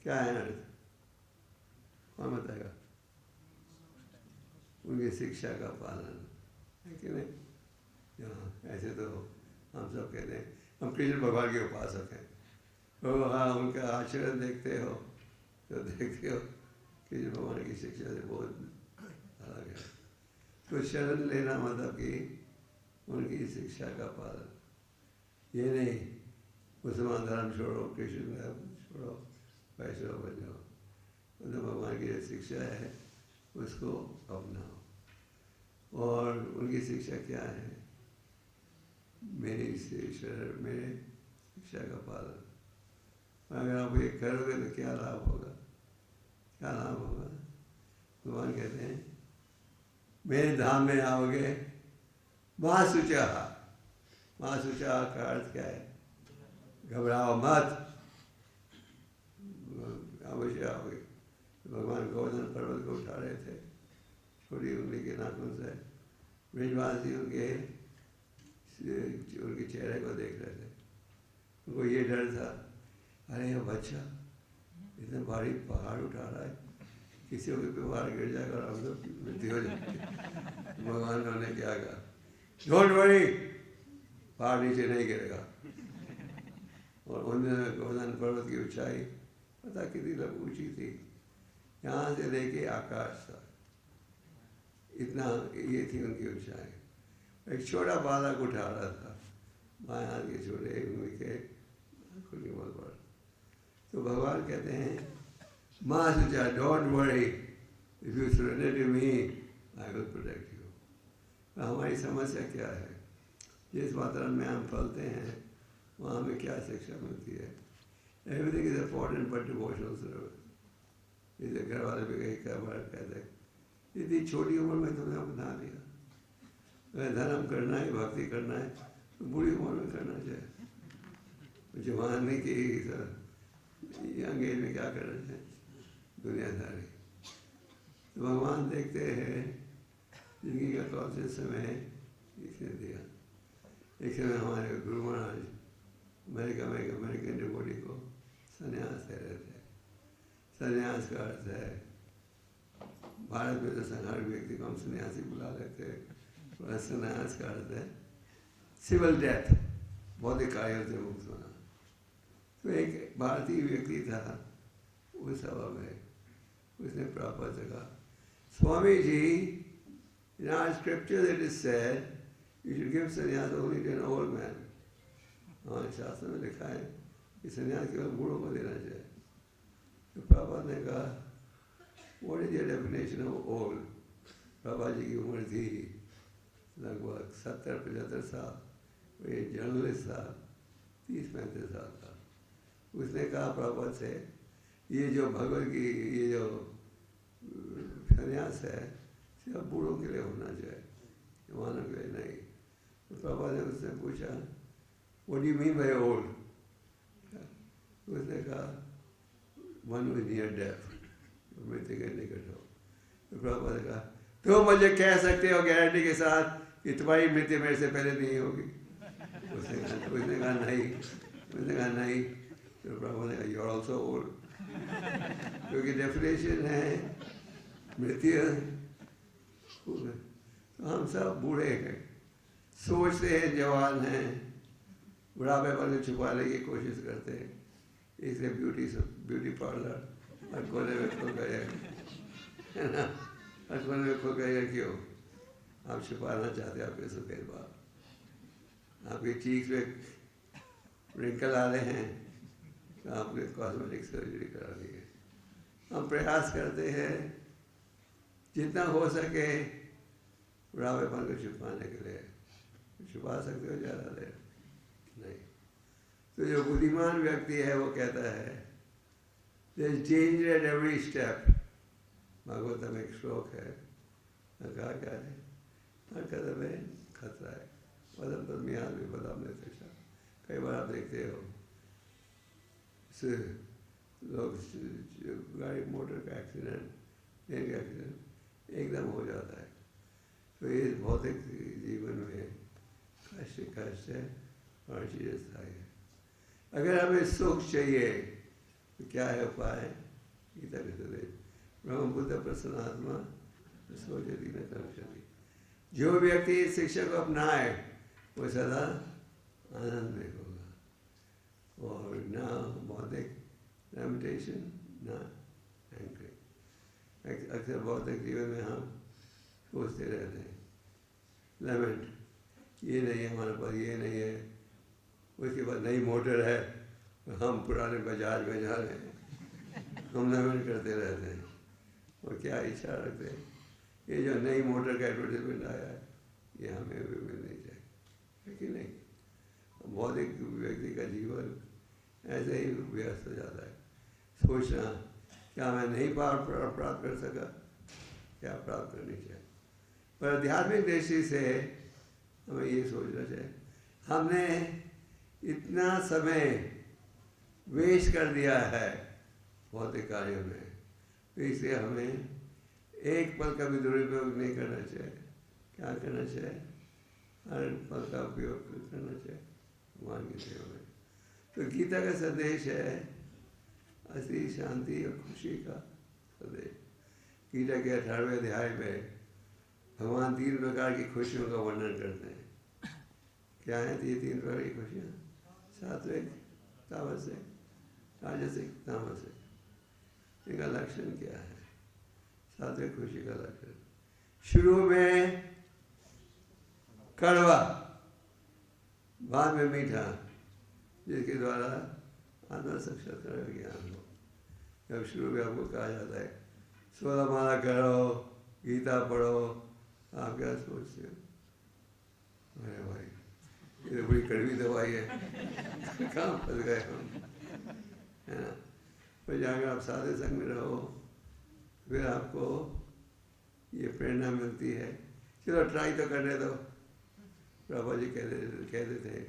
क्या है अर्थ? कौन बताएगा? उनकी शिक्षा का पालन है कि नहीं? हाँ, ऐसे तो हम सब कहते हैं हम कृष्ण भगवान के उपासक हैं। तो हाँ, उनका आचरण देखते हो तो देखते हो कृष्ण भगवान की शिक्षा से बहुत अलग है। तो शरण लेना मतलब कि उनकी शिक्षा का पालन, ये नहीं मुसलमान धर्म छोड़ो, कृष्ण धर्म छोड़ो, वैष्णव बन जाओ। मतलब भगवान की जो शिक्षा है उसको अपनाओ। और उनकी शिक्षा क्या है? मेरे शिक्षा का पालन। अगर आप ये करोगे तो क्या लाभ होगा? क्या लाभ होगा? भगवान कहते हैं मेरे धाम में आओगे, मां शुचः। मां शुचः का अर्थ क्या है? घबराओ मत, अवश्य आओगे। भगवान गोवर्धन पर्वत को उठा रहे थे छोटी उंगली के नाखून से, ब्रजवासी उनके चेहरे को देख रहे थे। उनको ये डर था, अरे ये बच्चा इतना भारी पहाड़ उठा रहा है, किसी को भी पहाड़ गिर जाएगा और हम लोग मृत्यु हो जाएगी। भगवान ने उन्हें क्या कहा? डोंट वरी, पहाड़ नीचे नहीं गिरेगा। और उन्होंने गोवर्धन पर्वत की ऊंचाई पता कितनी ऊंची थी, यहाँ से लेके आकाश तक, इतना ये थी उनकी ऊंचाई। एक छोटा बालक उठा रहा था, बाएं हाथ के छोटे उंगली के खुली बल पर। तो भगवान कहते हैं मां शुचः, don't worry, if you surrender to me I will protect you. तो हमारी समस्या क्या है? जिस वातावरण में हम पलते हैं वहाँ हमें क्या शिक्षा मिलती है? Everything is important but devotional service. जैसे घर वाले भी कई बार कहते हैं इतनी छोटी उम्र में तुमने अपना लिया, अगर धर्म करना है, भक्ति करना है तो बूढ़ी उम्र में करना चाहिए। जवान नहीं कि यंग एज में क्या कर रहे हैं दुनियादारी। तो भगवान देखते हैं जिंदगी का कौन से समय इसने दिया। एक समय हमारे गुरु महाराज अमेरिका में एक अमेरिकन डिवोटी को संन्यास दे रहे थे। संन्यास का अर्थ है, भारत में तो हर व्यक्ति को हम सन्यासी बुला लेते हैं, संन्यास का अर्थ है सिविल डेथ, बौद्धिक कार्यों से मुक्त होना। तो एक भारतीय व्यक्ति था उस सभा में, उसने प्रॉपर से कहा, Swami ji, in our scripture it is said you should give sannyas only to an old man. हमारे शास्त्र में लिखा है कि संन्यास केवल बूढ़ों को देना चाहिए। तो प्रभुपाद ने कहा, what is your definition of old? Prabhupada ji की उम्र थी लगभग 70-75 साल, वो एक जर्नलिस्ट था 30-35 साल का। उसने कहा प्रभुपाद से, ये जो भगवत की ये जो संन्यास है सिर्फ बूढ़ों के लिए होना चाहिए, जवानों के लिए नहीं। तो प्रभुपाद ने उससे पूछा, what do you mean by old? उसने कहा, one who is near death, मृत्यु के निकट हो। तो प्रभुपाद ने कहा, तो मुझे कह सकते हो गारंटी के साथ कि तुम्हारी मृत्यु मेरे से पहले नहीं होगी? उसने कहा नहीं। तो प्रभुपाद ने कहा, you are also old. क्योंकि डेफिनेशन है मृत्यु, तो हम सब बूढ़े हैं, सोचते हैं जवान हैं, बुढ़ापे वाले छुपाने की कोशिश करते हैं, इसलिए ब्यूटी पार्लर हर कोने में खुल गए, है ना, हर कोने में खुल गए। क्यों? आप छुपाना चाहते हैं आपके सुखेद बात, आपकी चीख पे रिंकल आ रहे हैं, तो आपने कॉस्मेटिक सर्जरी करा ली है। हम प्रयास करते हैं जितना हो सके बुढ़ापेपन को छुपाने के लिए। छुपा सकते हो ज़्यादा देर नहीं। तो जो बुद्धिमान व्यक्ति है वो कहता है there is danger at every step। Bhagavat में एक श्लोक है, कहा क्या है, हर कदम में खतरा है, पदम पद्मियाद भी बदाम लेते। कई बार आप देखते हो लोग गाड़ी मोटर का एक्सीडेंट, ट्रेन का एक्सीडेंट एकदम हो जाता है। तो ये भौतिक जीवन में कष्ट है और चीज़ें स्थायी है। अगर हमें सुख चाहिए तो क्या है उपाय? गीता के सदैव ब्रह्म बुद्ध प्रसन्नात्मा सोचती न कर्मशति। जो व्यक्ति इस शिक्षा को अपनाए वो सदा आनंद में होगा, और ना भौतिक लैमिटेशन ना एंकरिंग। अक्सर भौतिक जीवन में हम सोचते रहते हैं, लेमेंट, ये नहीं है हमारे पास, ये नहीं है, उसके बाद नई मोटर है, हम पुराने बाजार में जा रहे हैं, हम लेमेंट करते रहते हैं। और क्या इच्छा रखते हैं, ये जो नई मोटर का एडवर्टाइजमेंट आया है ये हमें भी मिलनी चाहिए, है कि नहीं? भौतिक व्यक्ति का जीवन ऐसे ही व्यस्त हो जाता है, सोचना क्या मैं नहीं प्राप्त कर सका, क्या प्राप्त करनी चाहिए। पर आध्यात्मिक दृष्टि से हमें ये सोचना चाहिए, हमने इतना समय वेस्ट कर दिया है भौतिक कार्यों में, तो इसलिए हमें एक पल का भी दुरुपयोग नहीं करना चाहिए। क्या करना चाहिए? हर पल का उपयोग करना चाहिए भगवान की सेवा में। तो गीता का संदेश है असली शांति और खुशी का संदेश। गीता के 18वें अध्याय में भगवान 3 प्रकार की खुशियों का वर्णन करते हैं। क्या है ये 3 प्रकार की खुशियाँ? सात्विक, तामसिक, राजसिक, तामसिक। इनका लक्षण क्या है? सात्विक खुशी का लक्षण, शुरू में कड़वा, बाद में मीठा, जिसके द्वारा आत्मा साक्षात्कार का ज्ञान हो। जब शुरू में आपको कहा जाता है 16 माला करो, गीता पढ़ो, आप क्या सोचते हो? अरे भाई ये तो बड़ी कड़वी दवाई है, कहाँ फंस गए हम, है ना? फिर जाकर आप साधे संग में रहो, फिर आपको ये प्रेरणा मिलती है, चलो ट्राई तो करने दो। प्रभु जी कहते थे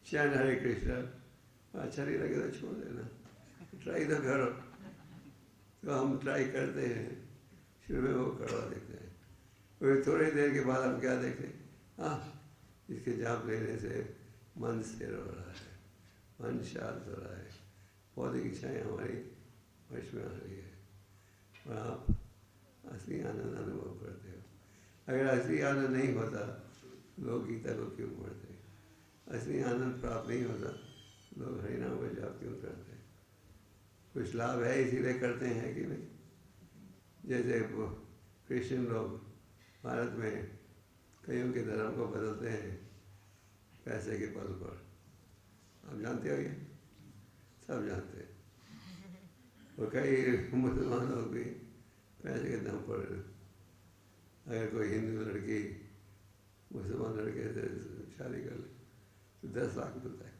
चैन हरे कृष्ण, अच्छा नहीं लगे तो छोड़ देना, ट्राई तो करो। तो हम ट्राई करते हैं, शुरू में वो कड़वा देखते हैं, फिर थोड़ी देर के बाद हम क्या देखते हैं, हाँ इसके जाप लेने से मन स्थिर हो रहा है, मन शांत हो रहा है, भौतिक इच्छाएँ हमारी वश में आ रही है, और आप असली आनंद अनुभव करते हो। अगर असली आनंद नहीं होता लोग गीता को क्यों पढ़ते? असली आनंद प्राप्त नहीं होता लोग हरिनाम का जाप क्यों करते? कुछ लाभ है इसीलिए करते हैं कि नहीं? जैसे क्रिश्चियन लोग भारत में कईयों के धर्म को बदलते हैं पैसे के बल पर, आप जानते हो ये? सब जानते हैं। और कई मुसलमान लोग भी पैसे के दम पर, अगर कोई हिंदू लड़की मुसलमान लड़के से शादी कर ले तो 10 लाख मिलता है।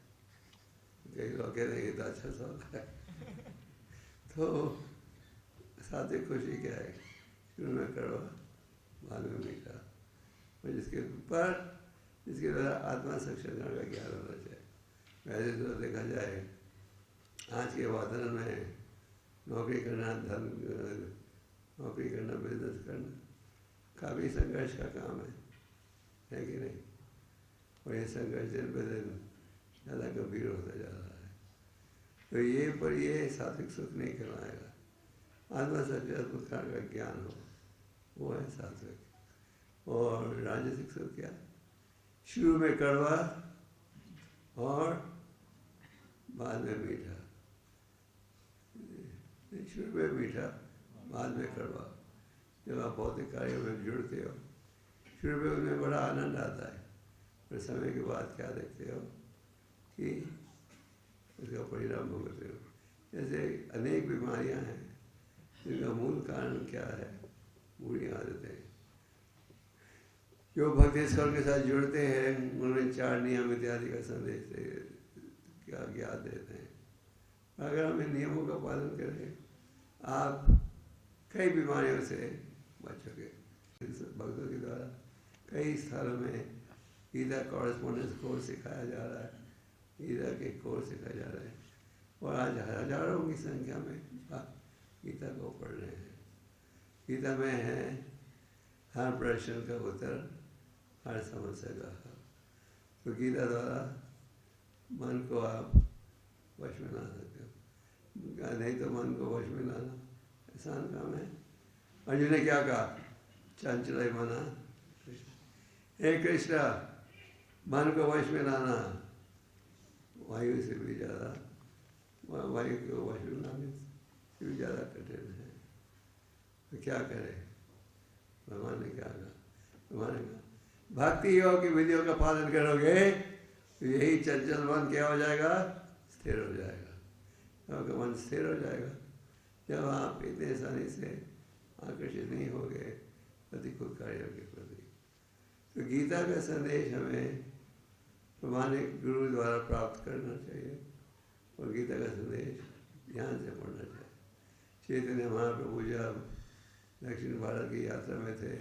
कई लोग कहते हैं ये तो अच्छा सवाल है। तो सात्विक खुशी क्या है? शुरू में कड़वा, बाद में मीठा, और जिसके द्वारा आत्मा साक्षात्कार का ज्ञान होना चाहिए। वैसे तो देखा जाए आज के वातावरण में नौकरी करना, नौकरी करना, बिजनेस करना काफ़ी संघर्ष का काम है कि नहीं? और ये संघर्ष दिन ब दिन ज़्यादा गंभीर होता जा रहा है। तो ये पर ये सात्विक सुख नहीं कहलाएगा। आत्मा सत्य प्रकार का ज्ञान हो, वो है सात्विक। और राजसिक सुख क्या? शुरू में कड़वा और बाद में मीठा। शुरू में मीठा, बाद में कड़वा। जब आप भौतिक कार्यों में जुड़ते हो, शुरू में उनमें बड़ा आनंद आता है, पर समय के बाद क्या देखते हो कि उसका परिणाम भुगतते हो। जैसे अनेक बीमारियां हैं जिनका मूल कारण क्या है? बुरी आदतें। जो भक्तेश्वर के साथ जुड़ते हैं उन्हें 4 नियम इत्यादि का संदेश क्या ज्ञात देते हैं। अगर हम इन नियमों का पालन करें, आप कई बीमारियों से बचोगे। भक्तों के द्वारा कई स्थानों में गीता कॉरेस्पॉन्डेंस कोर्स सिखाया जा रहा है, गीता के कोर्स सिखाए जा रहे हैं, और आज हजारों की संख्या में गीता को पढ़ रहे हैं। गीता में है हर प्रश्न का उत्तर, हर समस्या का हल। तो गीता द्वारा मन को आप वश में ला सकते हो। नहीं तो मन को वश में लाना आसान काम है। अर्जुन ने क्या कहा? चंचल मना, हे कृष्णा, मन को वश में लाना वायु से भी ज़्यादा, वायु को वश में लाने से भी ज़्यादा कठिन है। तो क्या करें? भगवान ने क्या कहा? भगवान ने कहा भक्ति योग की विधियों का पालन करोगे तो यही चंचल मन क्या हो जाएगा? स्थिर हो जाएगा। आपका मन स्थिर हो जाएगा जब आप इतने आसानी से आकर्षित नहीं होंगे प्रतिकूल कार्यों के प्रति। तो गीता का संदेश हमें प्रमाणिक गुरु द्वारा प्राप्त करना चाहिए, और गीता का संदेश ध्यान से पढ़ना चाहिए। चैतन्य महाप्रभु जब दक्षिण भारत की यात्रा में थे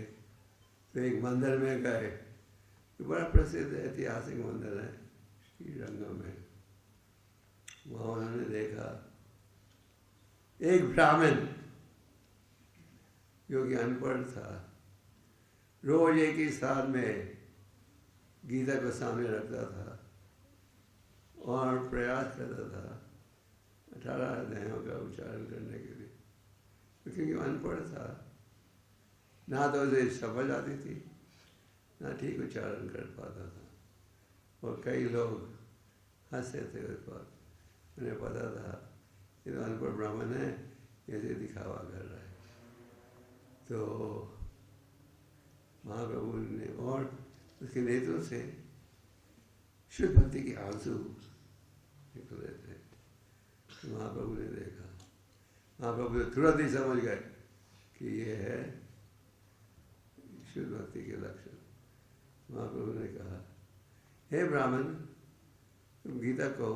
तो एक मंदिर में गए, तो बड़ा प्रसिद्ध ऐतिहासिक मंदिर है श्रीरंगम में। वहाँ उन्होंने देखा एक ब्राह्मण जो कि अनपढ़ था, रोज एक ही स्थान में गीता को सामने रखता था और प्रयास करता था 18 अध्यायों का उच्चारण करने के लिए, क्योंकि अनपढ़ था, ना तो उसे समझ आती थी, ना ठीक उच्चारण कर पाता था। और कई लोग हंसते थे उस पर, उन्हें पता था कि तो अनपढ़ ब्राह्मण है, ऐसे दिखावा कर रहा है। तो महाप्रभु ने और उसके नेत्रों से शुद्ध भक्ति की आंसू निकल रहे थे। तो महाप्रभु ने देखा, महाप्रभु तुरंत ही समझ गए कि ये है शुद्ध भक्ति के लक्षण। महाप्रभु ने कहा, हे ब्राह्मण, तुम गीता को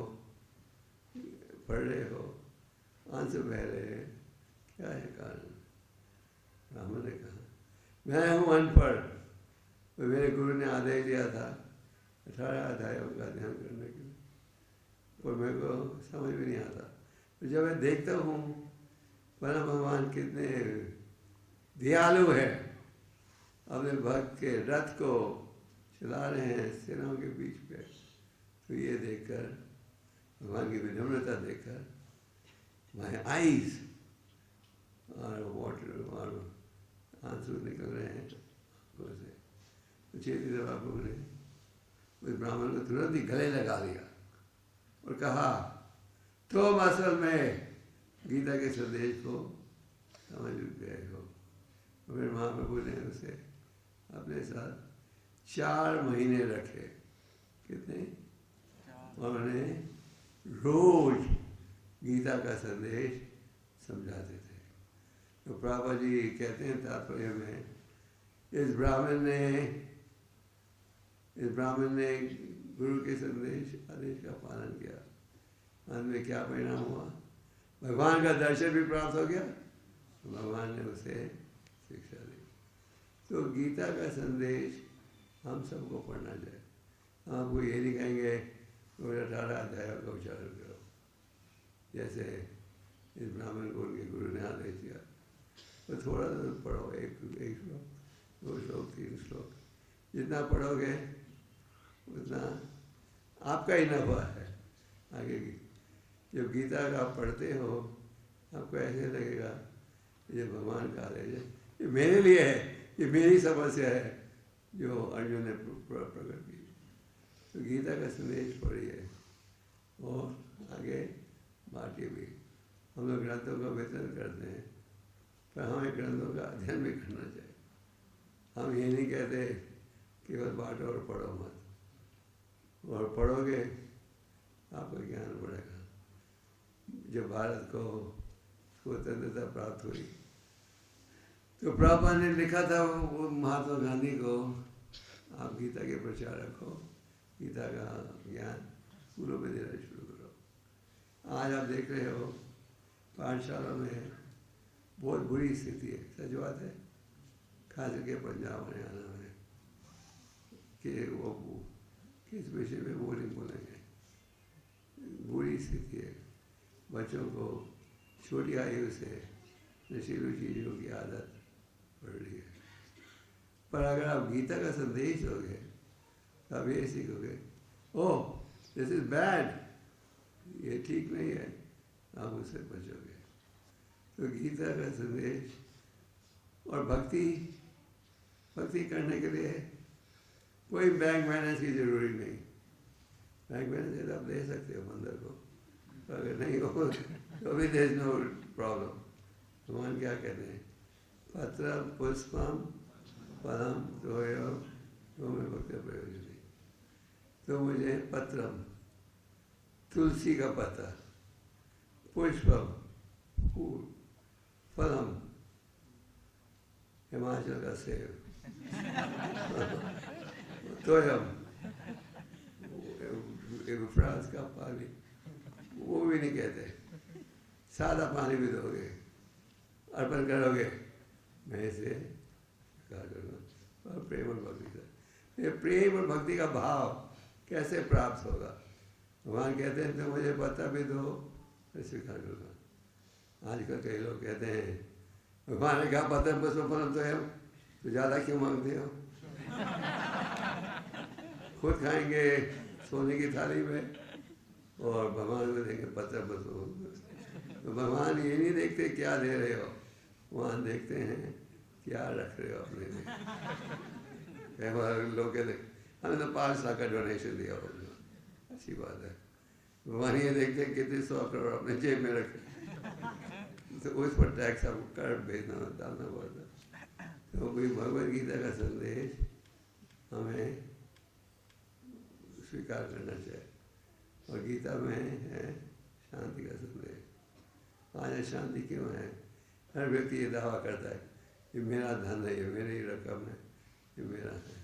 पढ़ रहे हो, आंसू बह रहे हैं, क्या है कारण? ब्राह्मण ने कहा, मैं हूँ अनपढ़, तो मेरे गुरु ने आदेश दिया था 18 अध्यायों का ध्यान करने के लिए, और मेरे को समझ भी नहीं आता। तो जब मैं देखता हूँ परम भगवान कितने दयालु है, अपने भक्त के रथ को चला रहे हैं सेनाओं के बीच पे, तो ये देखकर, भगवान की विनम्रता देखकर माय आईज और वाटर और आंसू निकल रहे हैं आंखों से। तो चैतन्य महाप्रभु ने उस ब्राह्मण को तुरंत ही गले लगा दिया और कहा, तुम असल में गीता के संदेश को समझ गए हो। तो फिर महाप्रभु ने उसे अपने साथ 4 महीने रखे। कितने? और उन्हें रोज गीता का संदेश समझाते थे। तो प्रभुपाद जी कहते हैं तात्पर्य में, इस ब्राह्मण ने गुरु के संदेश आदेश का पालन किया। अंत में क्या परिणाम हुआ? भगवान का दर्शन भी प्राप्त हो गया, भगवान ने उसे शिक्षा दी। तो गीता का संदेश हम सबको पढ़ना चाहिए। हम आपको ये नहीं कहेंगे 18 अध्यायों का उच्चारण करो, जैसे इस ब्राह्मण को उनके गुरु ने आदेश दिया। तो थोड़ा सा पढ़ो, एक श्लोक, 2 श्लोक, 3 श्लोक, जितना पढ़ोगे उतना आपका ही नफा है आगे की। जब गीता का आप पढ़ते हो आपको ऐसे लगेगा ये भगवान का आदेश है, ये मेरे लिए है, ये मेरी समस्या है जो अर्जुन ने प्रकट की। तो गीता का संदेश पढ़िए और आगे बाकी भी। हम लोग ग्रंथों का वितरण करते हैं, पर हमें ग्रंथों का अध्ययन भी करना चाहिए। हम ये नहीं कहते केवल बांटो और पढ़ो मत, और पढ़ोगे आपको ज्ञान बढ़ेगा। जब भारत को स्वतंत्रता प्राप्त हुई तो प्रभुपाद ने लिखा था वो महात्मा गांधी को, आप गीता के प्रचारक हो, गीता का ज्ञान स्कूलों में देना शुरू करो। आज आप देख रहे हो पाठशाला में बहुत बुरी स्थिति है, सच बात है, खास करके पंजाब हरियाणा में, कि वो किस विषय में बोलेंगे। बुरी स्थिति है, बच्चों को छोटी आयु से नशीली चीज़ों की आदत पड़ रही है। पर अगर आप गीता का संदेश दोगे तो आप ये सीखोगे, ओह दिस इज बैड, ये ठीक नहीं है, आप उससे बचोगे। तो गीता का संदेश और भक्ति करने के लिए कोई बैंक बैलेंस की जरूरी नहीं। बैंक बैलेंस आप दे सकते हो मंदिर को, अगर नहीं हो तो भी देयर इज नो प्रॉब्लम। भगवान क्या कहते हैं, पत्रम पुष्पम फलम तोयो तो में भक्ति प्रयोजन। तो मुझे पत्रम तुलसी का पत्ता, पुष्पम फूल, फलम हिमाचल का सेब, तोयम फ्रांस का पानी, वो भी नहीं कहते, सादा पानी भी दोगे, अर्पण करोगे, मैं इसे स्वीकार करूँगा। और प्रेम और भक्ति का, ये प्रेम और भक्ति का भाव कैसे प्राप्त होगा? भगवान कहते हैं तो मुझे पता भी दो, मैं स्वीकार करूँगा। आजकल कई लोग कहते हैं भगवान ने कहा पत्र पुष्प फलम तो है, तो ज़्यादा क्यों मांगते हो? खुद खाएंगे सोने की थाली में और भगवान को देंगे पत्र पुष्प। तो भगवान ये नहीं देखते क्या दे रहे हो, वहाँ देखते हैं क्या रख रहे हो अपने लिए। कई बार लोग कहते हमें तो 5 लाख का डोनेशन दिया हो, अच्छी बात है। भगवान ये देखते हैं कितने 100 करोड़ अपने जेब में रखे, तो उस पर टैक्स आपको कर भेजना डालना पड़ता। तो कोई भगवद गीता का संदेश हमें स्वीकार करना चाहिए। और गीता में है शांति का संदेश। आज शांति क्यों है? हर व्यक्ति ये दावा करता है ये मेरा धन है, ये मेरी रकम है, ये मेरा है।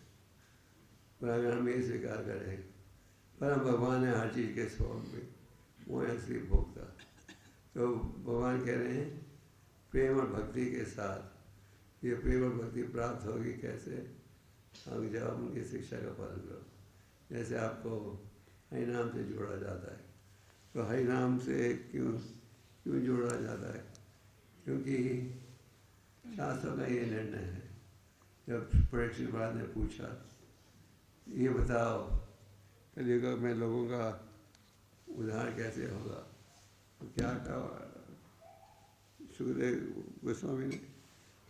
पर अगर हम ये स्वीकार करें परम भगवान है हर चीज़ के स्वरूप में, वो है असली भोक्ता। तो भगवान कह रहे हैं प्रेम और भक्ति के साथ, ये प्रेम और भक्ति प्राप्त होगी कैसे? हम जब उनकी शिक्षा का पालन करो। जैसे आपको हरि नाम से जोड़ा जाता है, तो हरि नाम से क्यों जोड़ा जाता है? क्योंकि शास्त्रों का ये निर्णय है। जब परीक्षित महाराज ने पूछा ये बताओ कलियुग में लोगों का उद्धार कैसे होगा, तो क्या कहा सुखदेव गोस्वामी ने,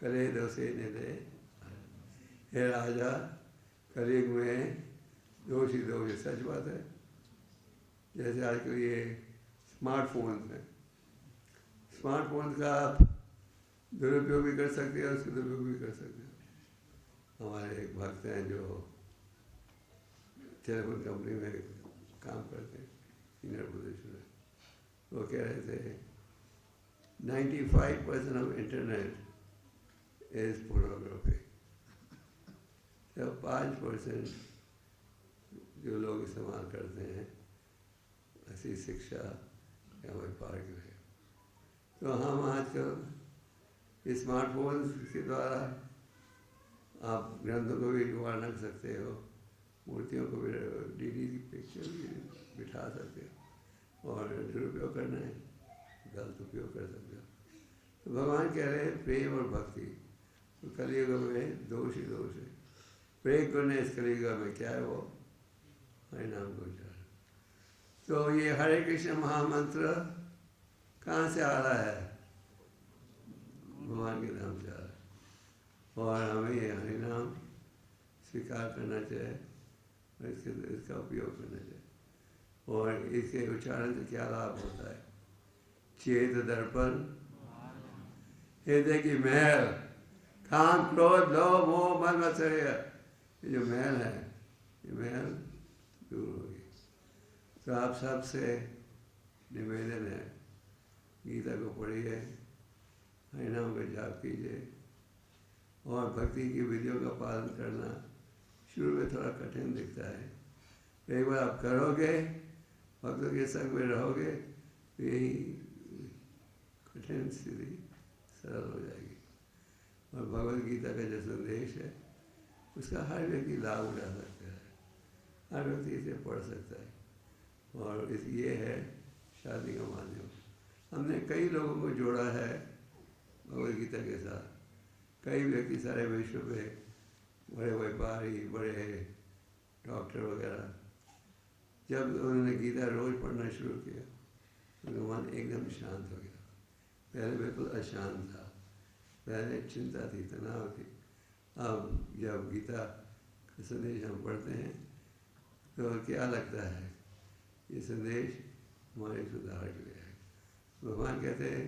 करे दोषे निधे, हे राजा कलयुग में दोष ही दोष। सच बात है। जैसे आजकल ये स्मार्टफोन है, स्मार्टफोन का आप दुरुपयोग भी कर सकते हैं और उसका दुरुपयोग भी कर सकते हैं। हमारे एक भक्त हैं जो टेलीफोन कंपनी में काम करते हैं सीनियर पोजीशन में, वो कह रहे थे 95% ऑफ इंटरनेट इज पोर्नोग्राफी। तो 5% जो लोग इस्तेमाल करते हैं ऐसी शिक्षा या वही पार्क है। तो हम आजकल स्मार्टफोन के द्वारा आप ग्रंथों को भी रिकॉर्ड रख सकते हो, मूर्तियों को भी डीडी पिक्चर भी बिठा सकते हो, और दुरुपयोग करना है गलत उपयोग कर सकते हो। तो भगवान कह रहे हैं प्रेम और भक्ति, तो कलियुग में दोष ही दोष है। प्रेम करने इस कलियुग में क्या है? वो हरि नाम को उच्चारण। तो तो ये हरे कृष्ण महामंत्र कहाँ से आ रहा है? भगवान के नाम से आ रहा है। और हमें ये हरि नाम स्वीकार करना चाहिए और इसका उपयोग करना चाहिए। और इसके उच्चारण से क्या लाभ होता है? चेत दर्पण, हृदय की महल, काम क्रोध लोभ मोह मद मत्सर्य, ये जो महल है ये महल दूर होगी। तो आप सबसे निवेदन है, गीता को पढ़िए, हरिनाम का जाप कीजिए और भक्ति की विधियों का पालन करना शुरू में थोड़ा कठिन दिखता है। एक बार आप करोगे, भक्तों के संग में रहोगे, तो यही कठिन स्थिति सरल हो जाएगी। और भगवद गीता का जो संदेश है उसका हर व्यक्ति लाभ उठा सकता है, हर व्यक्ति इसे पढ़ सकता है। और ये है शादी का माध्यम। हमने कई लोगों को जोड़ा है भगवद गीता के साथ। कई व्यक्ति सारे विश्व में, बड़े व्यापारी, बड़े डॉक्टर वगैरह, जब उन्होंने गीता रोज़ पढ़ना शुरू किया उनका मन एकदम शांत हो गया। पहले बिल्कुल अशांत था, पहले चिंता थी, तनाव थी। अब जब गीता का संदेश हम पढ़ते हैं तो क्या लगता है? ये संदेश हमारे सुधार के लिए है। भगवान कहते हैं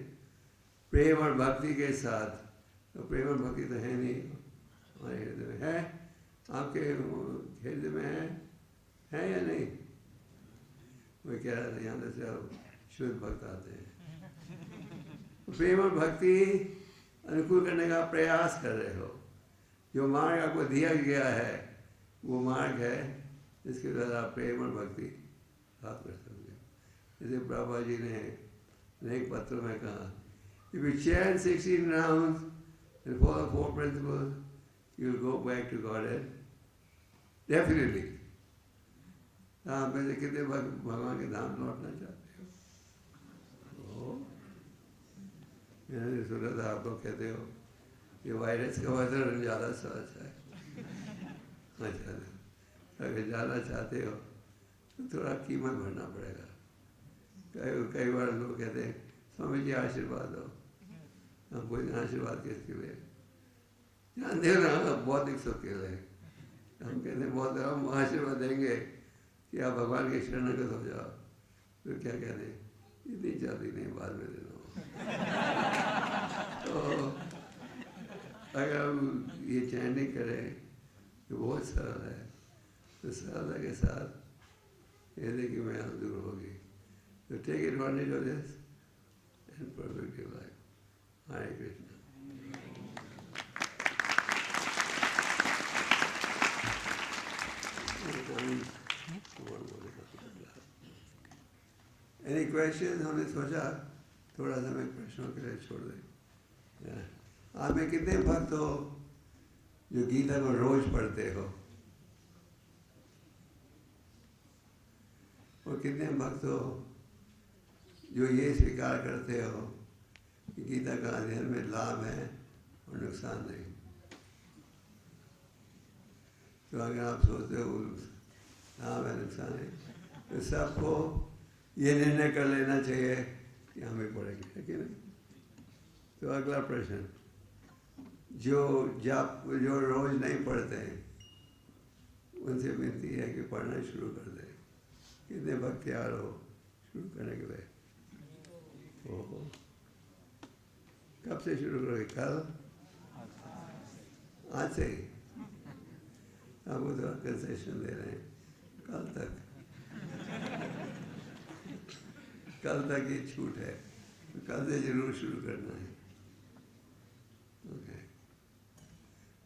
प्रेम और भक्ति के साथ, तो प्रेम और भक्ति तो है नहीं हमारे हृदय में, है? आपके हृदय में है या नहीं? वो कह रहा था यहाँ से अब शुद्ध भक्त आते हैं। प्रेम और भक्ति अनुकूल करने का प्रयास कर रहे हो। जो मार्ग आपको दिया गया है वो मार्ग है जिसके द्वारा आप प्रेम और भक्ति प्राप्त कर सकते हो। जैसे प्रभुपाद जी ने अनेक पत्रों में कहा, if you chant 16 rounds and follow 4 principles, you will go back to Godhead definitely। आप में से कितने भगवान के धाम लौटना चाहते हो? मैंने सुना था आप लोग कहते हो कि वायरस का वजन ज़्यादा अच्छा है। अच्छा, अगर जाना चाहते हो तो थोड़ा कीमत भरना पड़ेगा। कई बार लोग कहते हैं स्वामी जी आशीर्वाद दो। हम कोई आशीर्वाद किसके लिए? जानते हो ना, बौद्धिक सुख के लिए। हम कहते हैं बहुत हम आशीर्वाद देंगे कि आप भगवान के शरणगत हो जाओ, तो क्या कहते हैं इतनी जल्दी नहीं, बाद में देना। तो अगर हम ये चैंटिंग करें तो बहुत सरल है, तो सरलता के साथ हृदय की मैल दूर होगी। तो take advantage of this and perfect your life. Hare Krishna. Any question? हमने सोचा थोड़ा समय प्रश्नों के लिए छोड़ दें। आप में कितने भक्त हो जो गीता को रोज पढ़ते हो? और कितने भक्त हो जो ये स्वीकार करते हो कि गीता का अध्ययन में लाभ है और नुकसान नहीं? तो अगर आप सोचते हो लाभ है नुकसान है, तो सबको ये निर्णय कर लेना चाहिए कि हम भी पढ़ेंगे, है कि नहीं? तो अगला प्रश्न, जो रोज नहीं पढ़ते हैं उनसे विनती है कि पढ़ना शुरू कर दें। कितने भक्त तैयार हो शुरू करने के लिए? ओहो, कब से शुरू करोगे? कल? आज से ही? आपको थोड़ा कंसेशन दे रहे हैं, कल तक। कल तक ये छूट है, तो कल से जरूर शुरू करना है। ओके।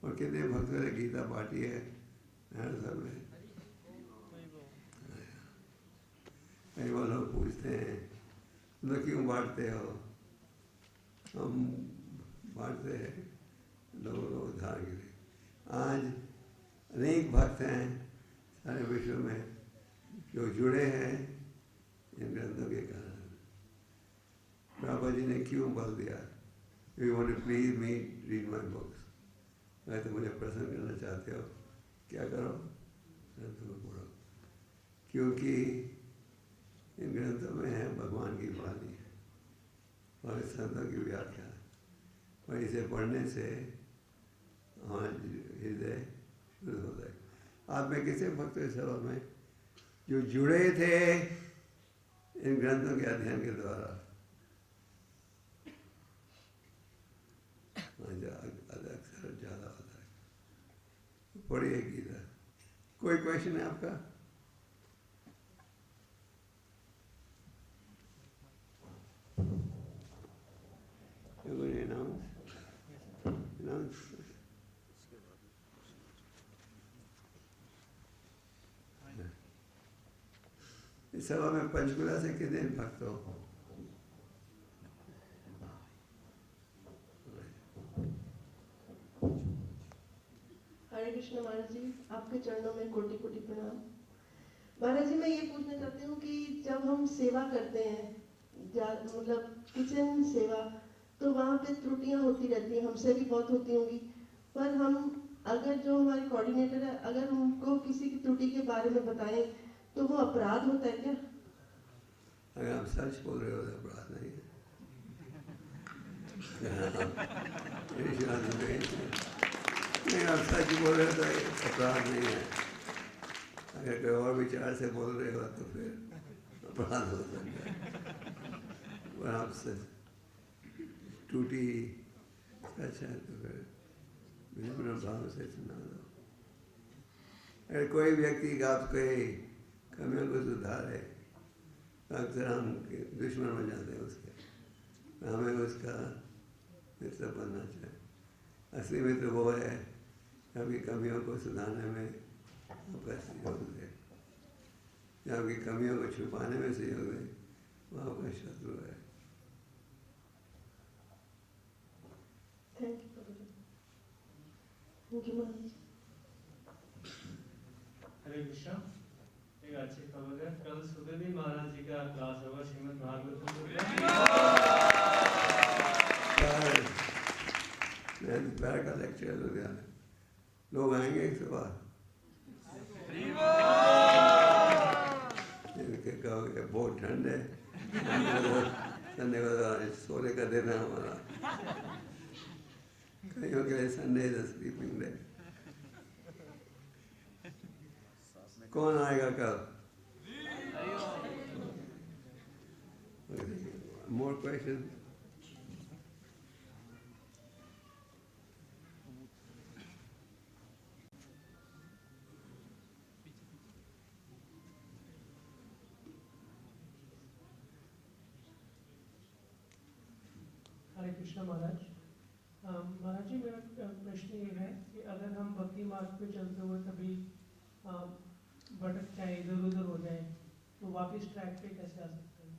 और कितने भक्तों ने गीता बांटी है हर सब में? कई बार लोग पूछते हैं तो क्यों बांटते हो? हम बांटते हैं लोगों को उद्धार के लिए। आज अनेक भक्त हैं सारे विश्व में जो जुड़े हैं इन ग्रंथों के कारण। प्रभुपाद जी ने क्यों बल दिया, you want to please me, read my books. मैं तो मुझे प्रसन्न करना चाहते हो, क्या करो? ग्रंथों को पढ़ो। क्योंकि इन ग्रंथों में है भगवान की वाणी और संतों की व्याख्या, और इसे पढ़ने से हमारा हृदय शुद्ध होता है। आप में किसे भक्त सभा में जो जुड़े थे इन ग्रंथों के अध्ययन के द्वारा? अक्सर ज़्यादा होता है। पढ़िए गीता। कोई क्वेश्चन है आपका? इस सभा में पंचकुला से कितने भक्त हो? हरे कृष्ण महाराज जी, आपके चरणों में कोटि कोटि प्रणाम। महाराज जी, मैं ये पूछना चाहती हूँ कि जब हम सेवा करते हैं, मतलब किचन सेवा, तो वहाँ पे त्रुटियां होती रहती हैं, हमसे भी बहुत होती होंगी, पर हम अगर जो हमारे कोऑर्डिनेटर है, अगर उनको किसी की त्रुटि के बारे में बताएं तो वो अपराध होता है क्या? अगर आप सच बोल रहे हो तो अपराध नहीं है। नहीं, आप सच बोल रहे हो तो अपराध नहीं है। अगर कोई और विचार से बोल रहे हो तो फिर अपराध हो सकता है। और आपसे टूटी सच है तो फिर विनम्र भाव से सुना दो। अगर कोई व्यक्ति आपके कमियों को सुधारे, अक्सर हम दुश्मन बन जाते हैं उसके, हमें उसका मित्र बनना चाहिए। असली मित्र वो है आपकी कमियों को सुधारने में आपका सहयोग दे, या आपकी कमियों को छुपाने में सहयोग दे, वो आपका शत्रु है। हरे कृष्णा। एक अच्छी खबर है, कल सुबह भी महाराज जी का क्लास होगा श्रीमद् भागवतम दोपहर का लेक्चर हो गया, लोग आएंगे एक सुबह, कहोगे बहुत ठंड है, संडे को सोने का दिन है हमारा, कईयों के लिए संडे इज स्लीपिंग डे। कौन आएगा कल? More question? हरे कृष्णा महाराज। महाराज जी, मेरा प्रश्न ये है कि अगर हम भक्ति मार्ग पे चलते हुए कभी भटक जाए, इधर उधर हो जाए, तो वापस ट्रैक पे कैसे आ सकते हैं?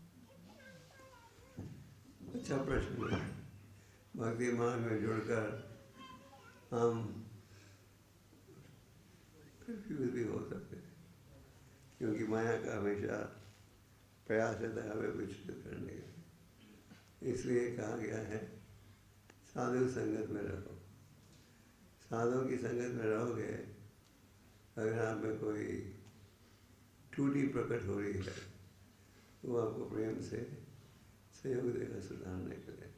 अच्छा प्रश्न है। भक्ति मार्ग में जुड़कर हम कंफ्यूज भी हो सकते हैं, क्योंकि माया का हमेशा प्रयास रहता है हमें विचलित करने का। इसलिए कहा गया है साधु संगत में रहो। साधुओं की संगत में रहोगे, अगर आप में कोई टूटी प्रकट हो रही है, वो आपको प्रेम से सहयोग देगा सुधारने के लिए।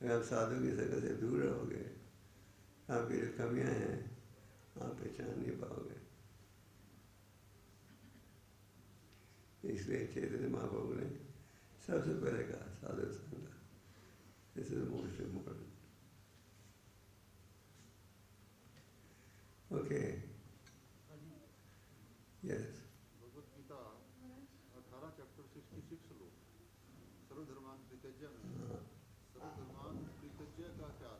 अगर आप साधु की संगत से दूर रहोगे, आपकी जो कमियां हैं आप पहचान नहीं पाओगे। इसलिए चैतन्य महाप्रभु ने सबसे पहले कहा साधु संगत, this is most important. Okay, yes. Bhagavad Gita 18 chapter 66 श्लोक, सर्वधर्मान परित्यज्य में, सर्वधर्मान परित्यज्य का क्या?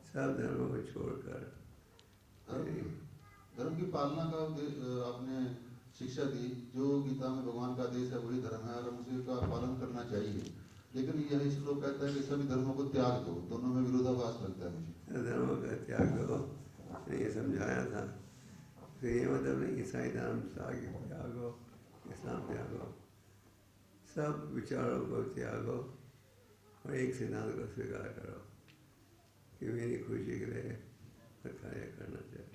सब धर्मों को छोड़कर धर्म की पालना का आपने शिक्षा दी। जो गीता में भगवान का आदेश है वही धर्म है और उसी का पालन करना चाहिए। लेकिन यह श्लोक कहता है कि सभी धर्मों को त्याग दो। दोनों में विरोधाभास लगता है मुझे। धर्मों का त्याग दो, ये समझाया था। फिर ये मतलब नहीं ईसाई धर्म त्यागो, इस्लाम त्यागो, सब विचारों को त्यागो और एक सिद्धांत को स्वीकार करो कि मेरी खुशी के लिए कार्य करना चाहिए।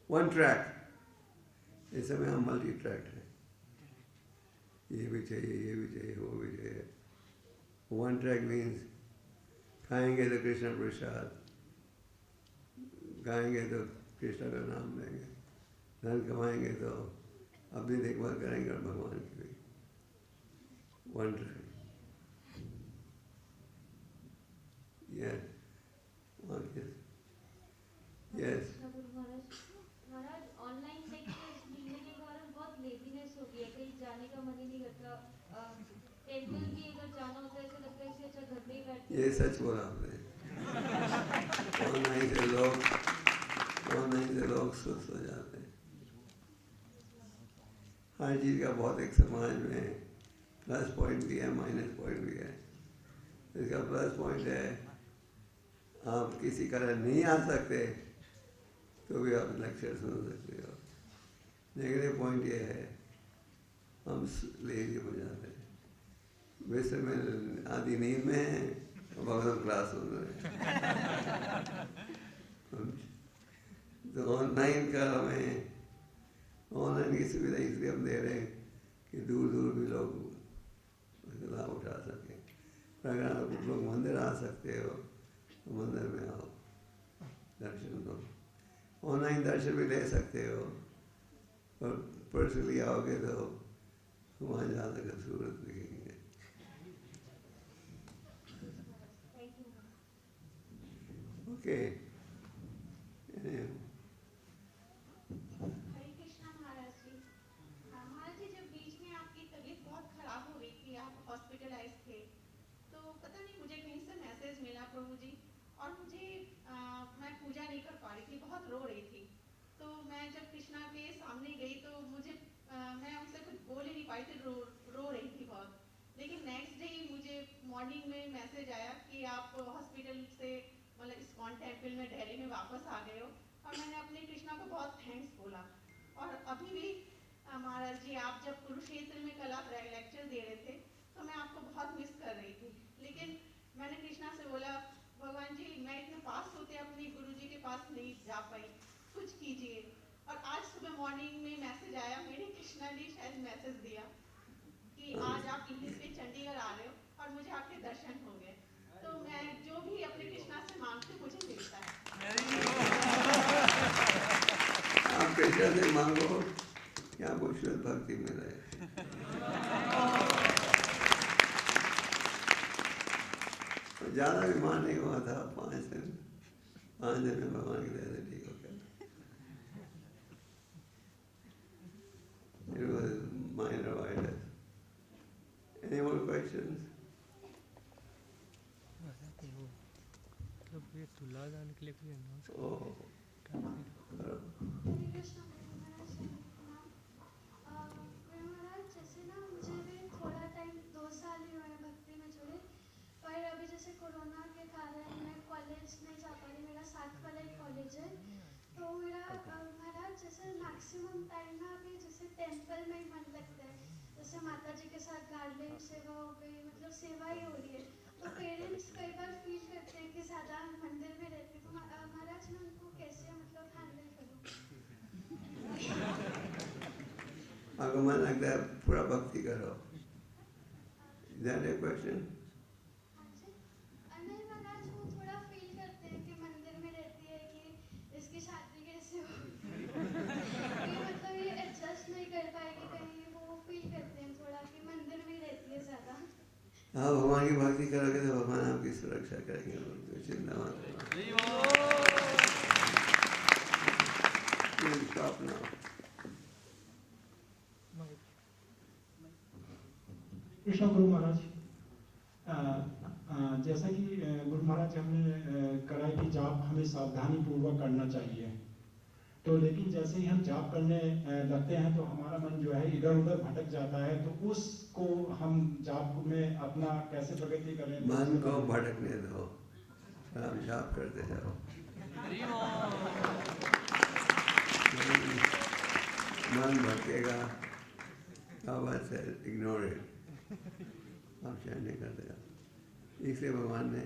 One track. इस समय हम मल्टी ट्रैक हैं। ये भी चाहिए, वो भी चाहिए। वन ट्रैक मीन्स खाएंगे तो कृष्ण प्रसाद, गाएंगे तो कृष्ण का नाम लेंगे, धन कमाएंगे तो अपनी देखभाल करेंगे और भगवान की भी। One track. Yes yes. महाराज ऑनलाइन लेक्चर्स मिलने के कारण बहुत लेजीनेस हो गई है, कहीं जाने का मन ही नहीं करता। टेंपल भी अगर जाना होता है ऐसा लगता है इससे अच्छा घर में ही बैठ। ये सच बोला आपने। ऑनलाइन से लोग सुस्त हो जाते हैं। हर चीज़ का बहुत एक समाज में प्लस पॉइंट भी है, माइनस पॉइंट भी है। इसका प्लस पॉइंट है आप किसी कारण नहीं आ सकते तो भी आप लेक्चर सुन सकते हो। नेगेटिव पॉइंट ये है हम लेजी हो जाते हैं। वैसे में आधी नींद में है और भगवान क्लास सुन रहे हैं। तो ऑनलाइन का हमें ऑनलाइन की सुविधा इसलिए हम दे रहे हैं कि दूर दूर भी लोग लाभ उठा सकें। अगर आप लोग मंदिर आ सकते हो तो मंदिर में आओ, दर्शन करो। ऑनलाइन दर्शन भी ले सकते हो और पर्सनली आओगे तो वहाँ ज़्यादा खूबसूरत दिखेंगे। ओके। हरे कृष्णा महाराज जी। महाराज जी, जब बीच में आपकी तबीयत बहुत खराब हो रही थी, आप हॉस्पिटलाइज थे, तो पता नहीं मुझे कहीं से मैसेज मिला प्रभु जी, और मुझे मैं पूजा नहीं कर पा रही थी, बहुत रो रही थी। तो मैं जब कृष्णा के सामने गई तो मुझे मैं उनसे कुछ बोल ही नहीं पाई थी, रो रही थी बहुत। लेकिन नेक्स्ट डे मुझे मॉर्निंग में मैसेज आया कि आप हॉस्पिटल से मतलब इस्कॉन टेम्पल में दिल्ली में वापस आ गए हो, और मैंने अपने कृष्णा को बहुत थैंक्स बोला। और अभी भी महाराज जी, आप जब कुरुक्षेत्र में कल आप लेक्चर दे रहे थे तो मैं आपको बहुत मिस कर रही थी। लेकिन मैंने कृष्णा से बोला, भगवान जी मैं इतने पास होते अपने गुरु जी के पास नहीं जा पाई, कुछ कीजिए। और आज सुबह मॉर्निंग में मैसेज आया, मेरे कृष्णा ने शायद मैसेज दिया कि आज आप इंग्लिश पे चंडीगढ़ आ रहे हो और मुझे आपके दर्शन हो गए। तो मैं जो भी अपने कृष्णा से मांगती मुझे मिलता है। आप कृष्णा से मांगो कि आपको शुद्ध भक्ति मिले। ज़्यादा बीमार नहीं हुआ था, 5 दिन में भगवान की दया से ठीक हो गया। It was minor virus. Any more questions? मतलब ये तुलादान के लिए कोई अनाउंस Oh. हरे कृष्णा महाराज जी। महाराज जैसे ना मुझे भी थोड़ा टाइम 2 साल ही हुए भक्ति में जुड़े, पर अभी जैसे कोरोना के कारण मैं कॉलेज नहीं जा पा रही। मेरा 7 वाला एक कॉलेज है, तो मेरा महाराज जैसे मैक्सिमम टाइम ना अभी जैसे टेम्पल में ही मन लगता है। जैसे माता जी के साथ गार्डन सेवा हो गई, मतलब सेवा ही हो रही है। तो पेरेंट्स कई बार फील करते हैं कि ज़्यादा मंदिर में रहते हैं, तो महाराज मैं उनको कैसे मतलब हैंडल करूँ? आपको मन लगता है पूरा भक्ति करो। Is that a question? नहीं महाराज, वो थोड़ा फील करते हैं कि मंदिर में रहती है कि इसकी शादी कैसे हो कि मतलब ये एडजस्ट नहीं कर पाएगी कहीं, वो फील करते हैं थोड़ा कि मंदिर में ही रहती है ज़्यादा। हाँ, भगवान की भक्ति करोगे तो भगवान आपकी सुरक्षा करेंगे, तो चिंता मत करो। Stop now. कृष्ण गुरु महाराज, जैसा कि गुरु महाराज हमने करा कि जाप हमें सावधानी पूर्वक करना चाहिए, तो लेकिन जैसे ही हम जाप करने लगते हैं तो हमारा मन जो है इधर उधर भटक जाता है, तो उसको हम जाप में अपना कैसे प्रगति करें? मन को भटकने दो, आप जाप करते जाओ। मन भटकेगा, बाबा से इग्नोर इट, आप चैन नहीं करते जाओ। इसलिए भगवान ने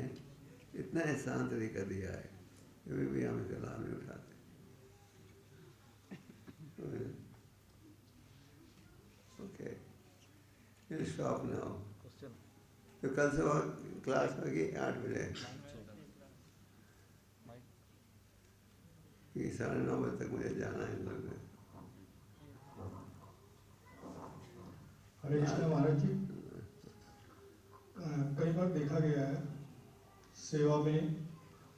इतना एहसान तरीका दिया है, कभी भी हम इसका लाभ नहीं उठाते। Okay, stop now. तो कल सुबह क्लास होगी 8 बजे, कि 9:30 बजे तक मुझे जाना है इंदौर में। हरे कृष्ण महाराज जी, कई बार देखा गया है सेवा में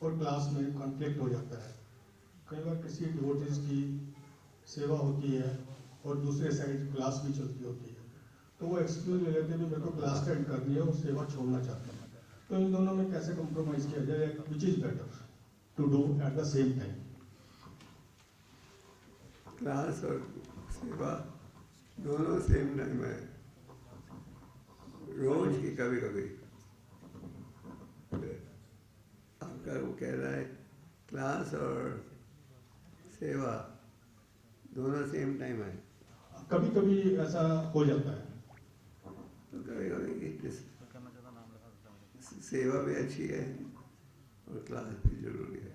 और क्लास में कॉन्फ्लिक्ट हो जाता है। कई बार किसी डिवोटीज की सेवा होती है और दूसरे साइड क्लास भी चलती होती है, तो वो एक्सक्यूज ले लेते हैं मेरे को क्लास अटेंड करनी है और सेवा छोड़ना चाहते हैं। तो इन दोनों में कैसे कॉम्प्रोमाइज किया जाए, which is better to do at the same time? Class और सेवा दोनों सेम टाइम है, रोज की कभी कभी। आपका वो कह रहा है क्लास और सेवा दोनों सेम टाइम है। कभी कभी ऐसा हो जाता है। तो कभी कभी सेवा भी अच्छी है और क्लास भी जरूरी है,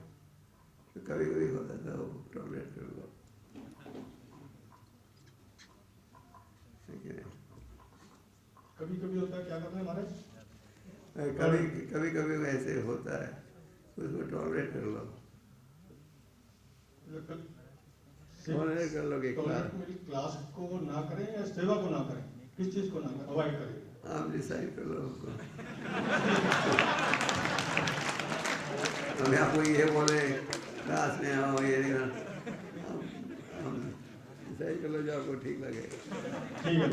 तो कभी कभी होता था वो टॉलरेट कर लो। कभी कभी होता है, क्या करना है महाराज? कभी कभी वैसे होता है, उसको टॉलरेट कर लो। टॉलरेट कर लोगे क्लास को ना करें या सेवा को ना करें, किस चीज को ना करें, अवॉइड करें? आप डिसाइड कर लो उसको। तो आपको ये बोले क्लास में आओ, ये हम डिसाइड कर लो जो आपको ठीक लगे। ठीक है।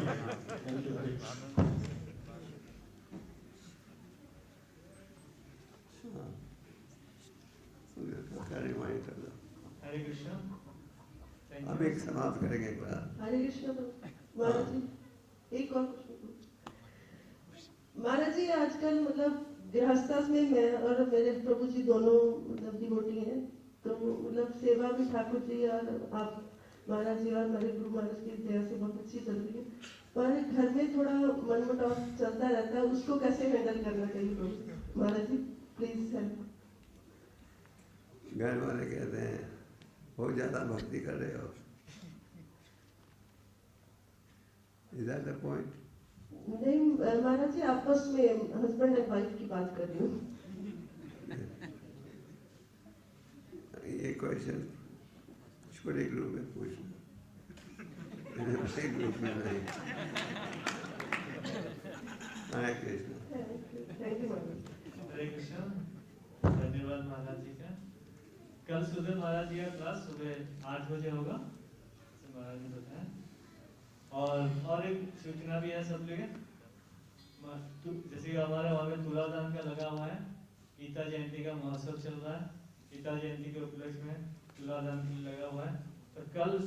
हरे कृष्ण। अब एक समाप्त करेंगे क्लास। हरे कृष्ण महाराज जी, एक और महाराज जी, आजकल मतलब गृहस्थाश्रम में मैं और मेरे प्रभु जी दोनों मतलब डिवोटी हैं, तो मतलब सेवा भी ठाकुर जी और आप महाराज जी और मेरे गुरु महाराज की दया से बहुत अच्छी चल रही है, पर घर में थोड़ा मनमुटाव चलता रहता है, उसको कैसे हैंडल करना चाहिए प्रभु? महाराज जी प्लीज हेल्प। घर वाले कहते हैं बहुत ज्यादा भक्ति कर रहे हो। Is that the point? नहीं महाराज जी, आपस में हस्बैंड एंड वाइफ की बात कर रही हूँ। ये क्वेश्चन छोटे ग्रुप में पूछना, बड़े ग्रुप में नहीं। हरे कृष्ण। थैंक यू महाराज। हरे कृष्ण। धन्यवाद महाराज जी का। कल सुबह महाराज जी का क्लास सुबह 8 बजे होगा, महाराज जी बताया। और एक सूचना भी है सब लोग, जैसे हमारे वहाँ में तुलादान का लगा हुआ है, गीता जयंती का महोत्सव चल रहा है, गीता जयंती के उपलक्ष्य में तुलादान लगा हुआ है, तो कल